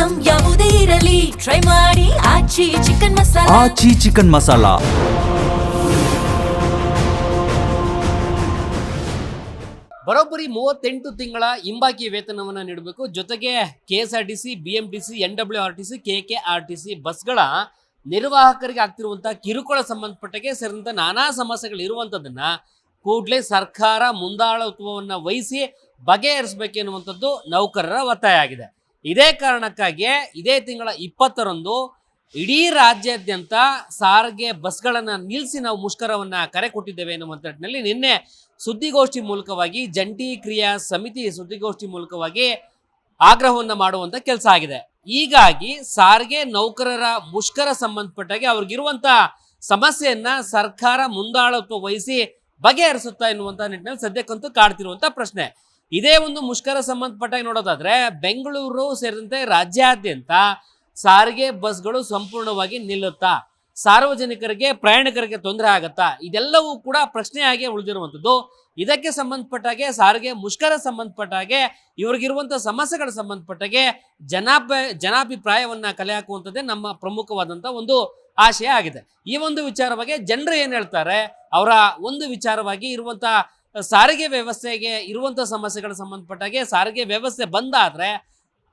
Item ಯಾವುದೇ ಇರಲಿ try ಮಾಡಿ ಆಚಿ ಚಿಕನ್ ಮಸಾಲಾ. ಆಚಿ ಚಿಕನ್ ಮಸಾಲಾ. ಬರೋಬ್ಬರಿ 38 ತಿಂಗಳ ಹಿಂಬಾಕಿ ವೇತನವನ್ನು ನೀಡಬೇಕು. ಜೊತೆಗೆ KSRTC, BMTC, NWRTC, KKRTC ಬಸ್ಗಳ ನಿರ್ವಾಹಕರಿಗೆ ಆಗ್ತಿರುವಂತಹ ಕಿರುಕುಳ ಸಂಬಂಧಪಟ್ಟಗೆ ಸೇರಿದಂತೆ ನಾನಾ ಸಮಸ್ಯೆಗಳು ಇರುವಂಥದ್ದನ್ನ ಕೂಡಲೇ ಸರ್ಕಾರ ಮುಂದಾಳತ್ವವನ್ನು ವಹಿಸಿ ಬಗೆಹರಿಸಬೇಕೆನ್ನುವಂಥದ್ದು ನೌಕರರ ಒತ್ತಾಯ ಆಗಿದೆ. ಇದೇ ಕಾರಣಕ್ಕಾಗಿ ಇದೇ ತಿಂಗಳ 20ರಂದು ಇಡೀ ರಾಜ್ಯಾದ್ಯಂತ ಸಾರಿಗೆ ಬಸ್ಗಳನ್ನು ನಿಲ್ಲಿಸಿ ನಾವು ಮುಷ್ಕರವನ್ನು ಕರೆ ಕೊಟ್ಟಿದ್ದೇವೆ ಎನ್ನುವಂಥ ನಿಟ್ಟಿನಲ್ಲಿ ನಿನ್ನೆ ಸುದ್ದಿಗೋಷ್ಠಿ ಮೂಲಕವಾಗಿ ಜಂಟಿ ಕ್ರಿಯಾ ಸಮಿತಿ ಸುದ್ದಿಗೋಷ್ಠಿ ಮೂಲಕವಾಗಿ ಆಗ್ರಹವನ್ನು ಮಾಡುವಂಥ ಕೆಲಸ ಆಗಿದೆ. ಹೀಗಾಗಿ ಸಾರಿಗೆ ನೌಕರರ ಮುಷ್ಕರ ಸಂಬಂಧಪಟ್ಟಾಗೆ ಅವ್ರಿಗಿರುವಂಥ ಸಮಸ್ಯೆಯನ್ನ ಸರ್ಕಾರ ಮುಂದಾಳತ್ವ ವಹಿಸಿ ಬಗೆಹರಿಸುತ್ತಾ ಎನ್ನುವಂಥ ನಿಟ್ಟಿನಲ್ಲಿ ಸದ್ಯಕ್ಕಂತೂ ಕಾಡ್ತಿರುವಂಥ ಪ್ರಶ್ನೆ. ಇದೇ ಒಂದು ಮುಷ್ಕರ ಸಂಬಂಧಪಟ್ಟಾಗಿ ನೋಡೋದಾದ್ರೆ ಬೆಂಗಳೂರು ಸೇರಿದಂತೆ ರಾಜ್ಯಾದ್ಯಂತ ಸಾರಿಗೆ ಬಸ್ಗಳು ಸಂಪೂರ್ಣವಾಗಿ ನಿಲ್ಲುತ್ತಾ, ಸಾರ್ವಜನಿಕರಿಗೆ ಪ್ರಯಾಣಿಕರಿಗೆ ತೊಂದರೆ ಆಗತ್ತಾ, ಇದೆಲ್ಲವೂ ಕೂಡ ಪ್ರಶ್ನೆಯಾಗಿ ಉಳಿದಿರುವಂಥದ್ದು. ಇದಕ್ಕೆ ಸಂಬಂಧಪಟ್ಟಾಗೆ ಸಾರಿಗೆ ಮುಷ್ಕರ ಸಂಬಂಧಪಟ್ಟಾಗೆ ಇವ್ರಿಗಿರುವಂಥ ಸಮಸ್ಯೆಗಳ ಸಂಬಂಧಪಟ್ಟಾಗೆ ಜನಾಭಿಪ್ರಾಯವನ್ನು ಕಲೆ ಹಾಕುವಂಥದ್ದೇ ನಮ್ಮ ಪ್ರಮುಖವಾದಂಥ ಒಂದು ಆಶಯ ಆಗಿದೆ. ಈ ಒಂದು ವಿಚಾರವಾಗಿ ಜನರು ಏನು ಹೇಳ್ತಾರೆ, ಅವರ ಒಂದು ವಿಚಾರವಾಗಿ ಇರುವಂಥ ಸಾರಿಗೆ ವ್ಯವಸ್ಥೆಗೆ ಇರುವಂಥ ಸಮಸ್ಯೆಗಳ ಸಂಬಂಧಪಟ್ಟಾಗೆ ಸಾರಿಗೆ ವ್ಯವಸ್ಥೆ ಬಂದಾದರೆ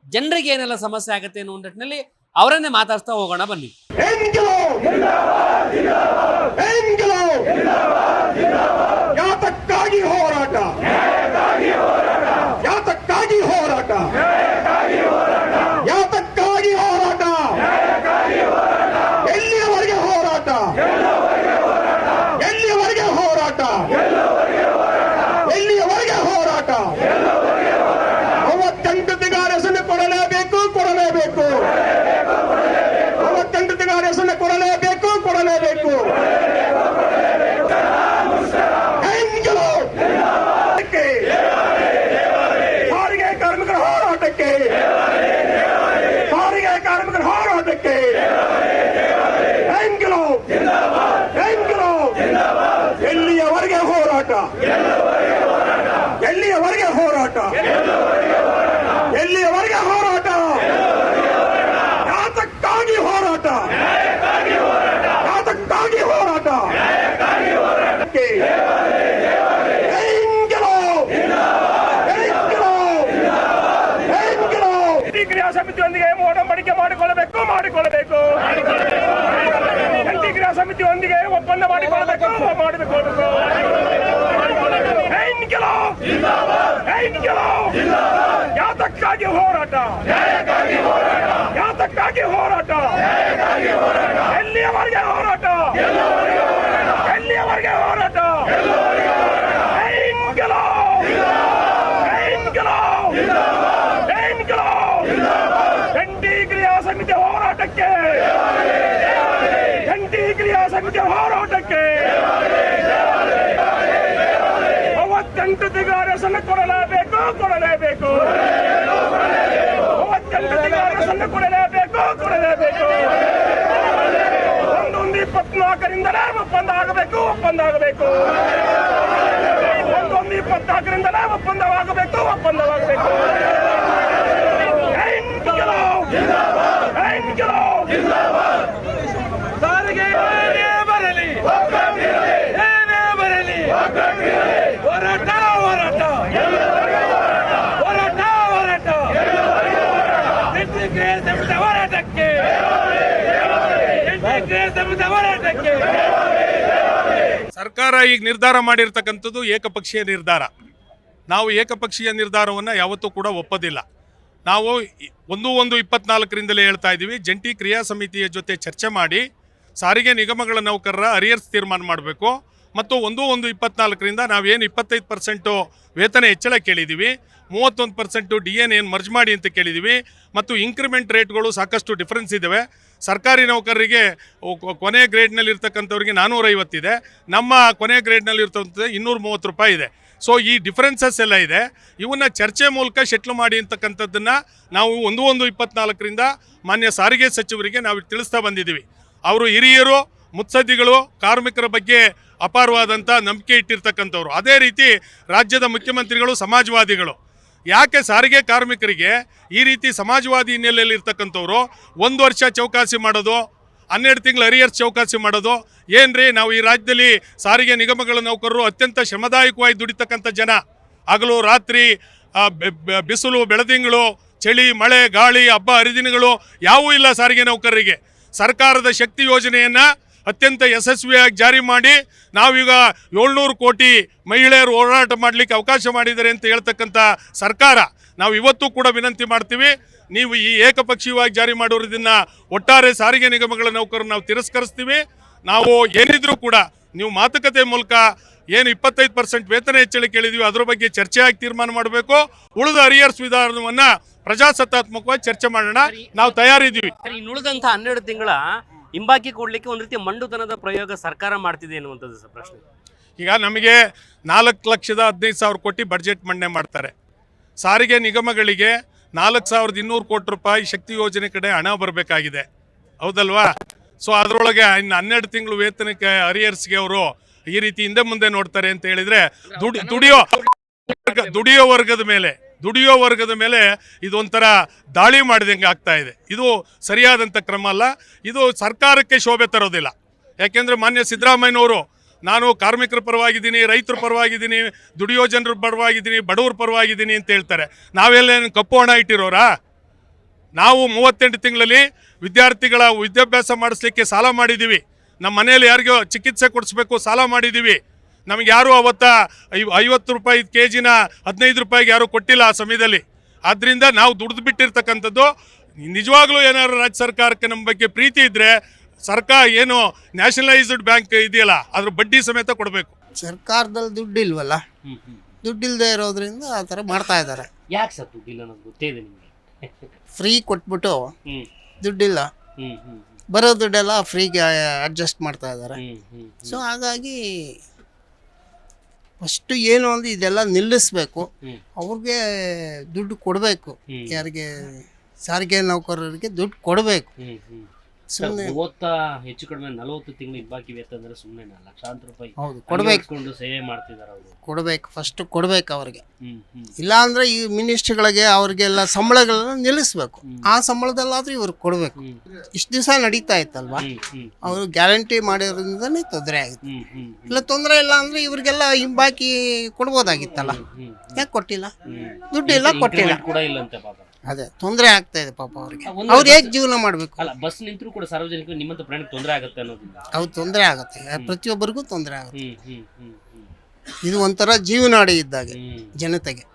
ಜನರಿಗೆ ಏನೆಲ್ಲ ಸಮಸ್ಯೆ ಆಗುತ್ತೆ ಅನ್ನೋ ನಿಟ್ಟಿನಲ್ಲಿ ಅವರನ್ನೇ ಮಾತಾಡ್ತಾ ಹೋಗೋಣ ಬನ್ನಿ. ಯಾತಕ್ಕಾಗಿ ಹೋರಾಟ, ಯಾತಕ್ಕಾಗಿ ಹೋರಾಟ, ಯಾತಕ್ಕಾಗಿ ಹೋರಾಟ, ಎಲ್ಲಿಯವರೆಗೆ ಹೋರಾಟ, ಎಲ್ಲಿಯವರೆಗೆ ಹೋರಾಟ, ಎಲ್ಲಿಯವರೆಗೆ ಹೋರಾಟ. 38 ತಿಂಗಳ ಕೊಡಲೇಬೇಕು, ಕೊಡಲೇಬೇಕು. 38 ತಿಂಗಳ ಕೊಡಲೇಬೇಕು, ಕೊಡಲೇಬೇಕು. ಸಾರಿಗೆ ಕಾರ್ಮಿಕರ ಹೋರಾಟಕ್ಕೆ, ಸಾರಿಗೆ ಕಾರ್ಮಿಕರ ಹೋರಾಟಕ್ಕೆ ಎಲ್ಲಿಯವರೆಗೆ ಹೋರಾಟ, ಎಲ್ಲಿಯವರೆಗೆ ಹೋರಾಟ, ಎಲ್ಲಿಯವರೆಗೆ ಹೋರಾಟ, ಯಾತಕ್ಕಾಗಿ ಹೋರಾಟ, ಯಾತಕ್ಕಾಗಿ ಹೋರಾಟ. ಕ್ರಿಯಾ ಸಮಿತಿಯೊಂದಿಗೆ ಒಡಂಬಡಿಕೆ ಮಾಡಿಕೊಳ್ಳಬೇಕು, ಮಾಡಿಕೊಳ್ಳಬೇಕು. ಜಂಟಿ ಕ್ರಿಯಾ ಸಮಿತಿಯೊಂದಿಗೆ ಒಪ್ಪಂದ ಮಾಡಿಕೊಳ್ಳಬೇಕು, ಮಾಡಿಕೊಳ್ಳಬೇಕು. ಯಾತಕ್ಕಾಗಿ ಹೋರಾಟ, ಯಾತಕ್ಕಾಗಿ ಹೋರಾಟ, ಎಲ್ಲಿಯವರೆಗೆ ಹೋರಾಟ, ಎಲ್ಲಿಯವರೆಗೆ ಹೋರಾಟ. ಜಂಟಿ ಕ್ರಿಯಾ ಸಮಿತಿ ಹೋರಾಟಕ್ಕೆ, ಜಂಟಿ ಕ್ರಿಯಾ ಸಮಿತಿ ಹೋರಾಟಕ್ಕೆ 38 ತಿಂಗಳ ಕೊಡಲೇಬೇಕು, ಕೊಡಲೇಬೇಕು. 38 ತಿಂಗಳ ಕೊಡಲೇಬೇಕು, ಕೊಡಲೇಬೇಕು. 1/24ರಿಂದಲೇ ಒಪ್ಪಂದ ಆಗಬೇಕು, ಒಪ್ಪಂದ ಆಗಬೇಕು. 1/24ರಿಂದಲೇ ಒಪ್ಪಂದವಾಗಬೇಕು, ಒಪ್ಪಂದವಾಗಬೇಕು. ಸಾರಿಗೆ ಏನೇ ಬರಲಿ, ಏನೇ ಬರಲಿ, ಹೋರಾಟ, ಹೋರಾಟ, ಹೋರಾಟ, ಹೋರಾಟ. ಹೋರಾಟಕ್ಕೆ, ಹೋರಾಟಕ್ಕೆ. ಸರ್ಕಾರ ಈಗ ನಿರ್ಧಾರ ಮಾಡಿರ್ತಕ್ಕಂಥದ್ದು ಏಕಪಕ್ಷೀಯ ನಿರ್ಧಾರ. ನಾವು ಏಕಪಕ್ಷೀಯ ನಿರ್ಧಾರವನ್ನು ಯಾವತ್ತೂ ಕೂಡ ಒಪ್ಪೋದಿಲ್ಲ. ನಾವು 1/1/24ರಿಂದಲೇ ಹೇಳ್ತಾ ಇದ್ದೀವಿ, ಜಂಟಿ ಕ್ರಿಯಾ ಸಮಿತಿಯ ಜೊತೆ ಚರ್ಚೆ ಮಾಡಿ ಸಾರಿಗೆ ನಿಗಮಗಳ ನೌಕರರ ಅರಿಯರ್ಸ್ ತೀರ್ಮಾನ ಮಾಡಬೇಕು. ಮತ್ತು 1/1/24ರಿಂದ ನಾವೇನು 25% ವೇತನ ಹೆಚ್ಚಳ ಕೇಳಿದ್ದೀವಿ, 31% DN ಏನು ಮರ್ಜ್ ಮಾಡಿ ಅಂತ ಕೇಳಿದ್ದೀವಿ. ಮತ್ತು ಇನ್ಕ್ರಿಮೆಂಟ್ ರೇಟ್ಗಳು ಸಾಕಷ್ಟು ಡಿಫ್ರೆನ್ಸ್ ಇದ್ದಾವೆ. ಸರ್ಕಾರಿ ನೌಕರರಿಗೆ ಕೊನೆ ಗ್ರೇಡ್ನಲ್ಲಿ ಇರ್ತಕ್ಕಂಥವ್ರಿಗೆ 450 ಇದೆ, ನಮ್ಮ ಕೊನೆ ಗ್ರೇಡ್ನಲ್ಲಿ ಇರ್ತಕ್ಕಂಥದ್ದು 230 ರೂಪಾಯಿ ಇದೆ. ಸೊ ಈ ಡಿಫ್ರೆನ್ಸಸ್ ಎಲ್ಲ ಇದೆ. ಇವನ್ನ ಚರ್ಚೆ ಮೂಲಕ ಶೆಟ್ಲ್ ಮಾಡಿ ಅಂತಕ್ಕಂಥದ್ದನ್ನು ನಾವು 1/1/24ರಿಂದ ಮಾನ್ಯ ಸಾರಿಗೆ ಸಚಿವರಿಗೆ ನಾವು ತಿಳಿಸ್ತಾ ಬಂದಿದ್ದೀವಿ. ಅವರು ಹಿರಿಯರು, ಮುತ್ಸದ್ದಿಗಳು, ಕಾರ್ಮಿಕರ ಬಗ್ಗೆ ಅಪಾರವಾದಂಥ ನಂಬಿಕೆ ಇಟ್ಟಿರ್ತಕ್ಕಂಥವ್ರು. ಅದೇ ರೀತಿ ರಾಜ್ಯದ ಮುಖ್ಯಮಂತ್ರಿಗಳು ಸಮಾಜವಾದಿಗಳು. ಯಾಕೆ ಸಾರಿಗೆ ಕಾರ್ಮಿಕರಿಗೆ ಈ ರೀತಿ ಸಮಾಜವಾದಿ ಹಿನ್ನೆಲೆಯಲ್ಲಿ ಇರ್ತಕ್ಕಂಥವ್ರು 1 ವರ್ಷ ಚೌಕಾಸಿ ಮಾಡೋದು, 12 ತಿಂಗಳು ಅರಿಯರ್ಸ್ ಚೌಕಾಸಿ ಮಾಡೋದು? ಏನ್ರಿ, ನಾವು ಈ ರಾಜ್ಯದಲ್ಲಿ ಸಾರಿಗೆ ನಿಗಮಗಳ ನೌಕರರು ಅತ್ಯಂತ ಶ್ರಮದಾಯಕವಾಗಿ ದುಡಿತಕ್ಕಂಥ ಜನ. ಹಗಲು ರಾತ್ರಿ, ಬಿಸಿಲು ಬೆಳದಿಂಗಳು, ಚಳಿ ಮಳೆ ಗಾಳಿ ಹಬ್ಬ ಹರಿದಿನಗಳು ಯಾವೂ ಇಲ್ಲ ಸಾರಿಗೆ ನೌಕರರಿಗೆ. ಸರ್ಕಾರದ ಶಕ್ತಿ ಯೋಜನೆಯನ್ನು ಅತ್ಯಂತ ಯಶಸ್ವಿಯಾಗಿ ಜಾರಿ ಮಾಡಿ ನಾವೀಗ 700 ಕೋಟಿ ಮಹಿಳೆಯರು ಹೋರಾಟ ಮಾಡಲಿಕ್ಕೆ ಅವಕಾಶ ಮಾಡಿದ್ದಾರೆ ಅಂತ ಹೇಳ್ತಕ್ಕಂಥ ಸರ್ಕಾರ. ನಾವು ಇವತ್ತು ಕೂಡ ವಿನಂತಿ ಮಾಡ್ತೀವಿ, ನೀವು ಈ ಏಕಪಕ್ಷೀಯವಾಗಿ ಜಾರಿ ಮಾಡೋರು ಇದನ್ನು ಒಟ್ಟಾರೆ ಸಾರಿಗೆ ನಿಗಮಗಳ ನೌಕರರು ನಾವು ತಿರಸ್ಕರಿಸ್ತೀವಿ. ನಾವು ಏನಿದ್ರೂ ಕೂಡ ನೀವು ಮಾತುಕತೆ ಮೂಲಕ ಏನು 25% ವೇತನ ಹೆಚ್ಚಳ ಕೇಳಿದ್ವಿ ಅದ್ರ ಬಗ್ಗೆ ಚರ್ಚೆಯಾಗಿ ತೀರ್ಮಾನ ಮಾಡಬೇಕು. ಉಳಿದ ಅರಿಯರ್ಸ್ ವಿಧಾನವನ್ನು ಪ್ರಜಾಸತ್ತಾತ್ಮಕವಾಗಿ ಚರ್ಚೆ ಮಾಡೋಣ, ನಾವು ತಯಾರಿದ್ದೀವಿ. ಇನ್ನುಳಿದಂಥ 12 ತಿಂಗಳ ಹಿಂಬಾಕಿ ಕೊಡ್ಲಿಕ್ಕೆ ಒಂದು ರೀತಿ ಮಂಡುತನದ ಪ್ರಯೋಗ ಸರ್ಕಾರ ಮಾಡ್ತಿದೆ ಅನ್ನುವಂಥದ್ದು ಸರ್ ಪ್ರಶ್ನೆ. ಈಗ ನಮಗೆ 4,15,000 ಕೋಟಿ ಬಡ್ಜೆಟ್ ಮಂಡನೆ ಮಾಡ್ತಾರೆ. ಸಾರಿಗೆ ನಿಗಮಗಳಿಗೆ 4,200 ಕೋಟಿ ರೂಪಾಯಿ ಶಕ್ತಿ ಯೋಜನೆ ಕಡೆ ಹಣ ಬರಬೇಕಾಗಿದೆ, ಹೌದಲ್ವಾ? ಸೊ ಅದರೊಳಗೆ ಇನ್ನು 12 ತಿಂಗಳು ವೇತನಕ್ಕೆ ಅರಿಯರ್ಸ್ಗೆ ಅವರು ಈ ರೀತಿ ಹಿಂದೆ ಮುಂದೆ ನೋಡ್ತಾರೆ ಅಂತ ಹೇಳಿದ್ರೆ ದುಡಿಯೋ ವರ್ಗದ ಮೇಲೆ ಇದೊಂಥರ ದಾಳಿ ಮಾಡಿದಂಗೆ ಆಗ್ತಾ ಇದೆ. ಇದು ಸರಿಯಾದಂಥ ಕ್ರಮ ಅಲ್ಲ, ಇದು ಸರ್ಕಾರಕ್ಕೆ ಶೋಭೆ ತರೋದಿಲ್ಲ. ಯಾಕೆಂದರೆ ಮಾನ್ಯ ಸಿದ್ದರಾಮಯ್ಯನವರು ನಾನು ಕಾರ್ಮಿಕರ ಪರವಾಗಿದ್ದೀನಿ, ರೈತರ ಪರವಾಗಿದ್ದೀನಿ, ದುಡಿಯೋ ಜನರ ಪರವಾಗಿದ್ದೀನಿ, ಬಡವ್ರ ಪರವಾಗಿದ್ದೀನಿ ಅಂತ ಹೇಳ್ತಾರೆ. ನಾವೆಲ್ಲೇನು ಕಪ್ಪು ಹಣ ಇಟ್ಟಿರೋರಾ? ನಾವು 38 ತಿಂಗಳಲ್ಲಿ ವಿದ್ಯಾರ್ಥಿಗಳ ವಿದ್ಯಾಭ್ಯಾಸ ಮಾಡಿಸ್ಲಿಕ್ಕೆ ಸಾಲ ಮಾಡಿದ್ದೀವಿ. ನಮ್ಮ ಮನೆಯಲ್ಲಿ ಯಾರಿಗೋ ಚಿಕಿತ್ಸೆ ಕೊಡಿಸ್ಬೇಕು ಸಾಲ ಮಾಡಿದ್ದೀವಿ. ನಮಗೆ ಯಾರು ಅವತ್ತ 50 ರೂಪಾಯಿ ಕೆಜಿನ 15 ರೂಪಾಯಿಗೆ ಯಾರು ಕೊಟ್ಟಿಲ್ಲ ಆ ಸಮಯದಲ್ಲಿ. ಆದ್ದರಿಂದ ನಾವು ದುಡ್ದು ಬಿಟ್ಟಿರ್ತಕ್ಕಂಥದ್ದು. ನಿಜವಾಗ್ಲೂ ಏನಾದ್ರು ರಾಜ್ಯ ಸರ್ಕಾರಕ್ಕೆ ನಮ್ಮ ಬಗ್ಗೆ ಪ್ರೀತಿ ಇದ್ದರೆ ಸರ್ಕಾರ ಏನು ನ್ಯಾಷನಲೈಸ್ಡ್ ಬ್ಯಾಂಕ್ ಇದೆಯಲ್ಲ ಅದ್ರ ಬಡ್ಡಿ ಸಮೇತ ಕೊಡಬೇಕು. ಸರ್ಕಾರದಲ್ಲಿ ದುಡ್ಡಿಲ್ವಲ್ಲ, ದುಡ್ಡಿಲ್ಲದೆ ಇರೋದ್ರಿಂದ ಆ ಥರ ಮಾಡ್ತಾ ಇದ್ದಾರೆ. ಯಾಕೆ ಸರ್ ದುಡ್ಡಿಲ್ಲ ಅನ್ನೋದು ಗೊತ್ತೇ ಇದೆ ನಿಮಗೆ? ಫ್ರೀ ಕೊಟ್ಬಿಟ್ಟು ದುಡ್ಡಿಲ್ಲ, ಬರೋ ದುಡ್ಡೆಲ್ಲ ಫ್ರೀಗೆ ಅಡ್ಜಸ್ಟ್ ಮಾಡ್ತಾ ಇದ್ದಾರೆ. ಸೊ ಹಾಗಾಗಿ ಫಸ್ಟು ಏನು ಅಂದರೆ ಇದೆಲ್ಲ ನಿಲ್ಲಿಸ್ಬೇಕು, ಅವ್ರಿಗೆ ದುಡ್ಡು ಕೊಡಬೇಕು. ಯಾರಿಗೆ ಸಾರಿಗೆ ನೌಕರರಿಗೆ ದುಡ್ಡು ಕೊಡಬೇಕು. ಸುಮ್ಮನೆ ಹೆಚ್ಚು ಕಡಿಮೆ 40 ತಿಂಗಳು ಹಿಂಬಾಕಿ ವೇತನ ಅಂದ್ರೆ ಸುಮ್ಮನೆ ಲಕ್ಷಾಂತರ ರೂಪಾಯಿ ಹೌದು ಕೊಡಬೇಕು, ಸೇವೆ ಮಾಡ್ತಿದ್ದಾರೆ ಅವರು. ಕೊಡಬೇಕು, ಫಸ್ಟ್ ಕೊಡಬೇಕು ಅವ್ರಿಗೆ. ಇಲ್ಲ ಅಂದರೆ ಈ ಮಿನಿಸ್ಟ್ರಿಗಳಿಗೆ ಅವ್ರಿಗೆಲ್ಲ ಸಂಬಳಗಳನ್ನ ನಿಲ್ಲಿಸ್ಬೇಕು. ಆ ಸಂಬಳದಲ್ಲಾದ್ರೂ ಇವ್ರಿಗೆ ಕೊಡಬೇಕು. ಇಷ್ಟು ದಿವಸ ನಡೀತಾ ಇತ್ತಲ್ವಾ, ಅವರು ಗ್ಯಾರಂಟಿ ಮಾಡಿರೋದ್ರಿಂದನೇ ತೊಂದರೆ ಆಗುತ್ತೆ. ಇಲ್ಲ ತೊಂದರೆ ಇಲ್ಲ ಅಂದರೆ ಇವ್ರಿಗೆಲ್ಲ ಹಿಂಬಾಕಿ ಕೊಡ್ಬೋದಾಗಿತ್ತಲ್ಲ, ಯಾಕೆ ಕೊಟ್ಟಿಲ್ಲ? ದುಡ್ಡಿಲ್ಲ, ಕೊಟ್ಟಿಲ್ಲ ಕೂಡ ಇಲ್ಲಂತೆ ಪಾಪ. ಅದೇ ತೊಂದರೆ ಆಗ್ತಾ ಇದೆ ಪಾಪ ಅವ್ರಿಗೆ. ಅವ್ರು ಹೇಗೆ ಜೀವನ ಮಾಡಬೇಕು? ಅಲ್ಲ, ಬಸ್ ನಿಂತರೂ ಕೂಡ ಸಾರ್ವಜನಿಕರು ನಿಮ್ಮಂತ ಪ್ರಾಣಿಗೆ ತೊಂದರೆ ಆಗುತ್ತೆ ಅನ್ನೋದಿಲ್ಲ. ಹೌದು, ತೊಂದರೆ ಆಗುತ್ತೆ, ಪ್ರತಿಯೊಬ್ಬರಿಗೂ ತೊಂದರೆ ಆಗುತ್ತೆ. ಇದು ಒಂಥರ ಜೀವನಾಡಿ ಇದ್ದಾಗೆ ಜನತೆಗೆ.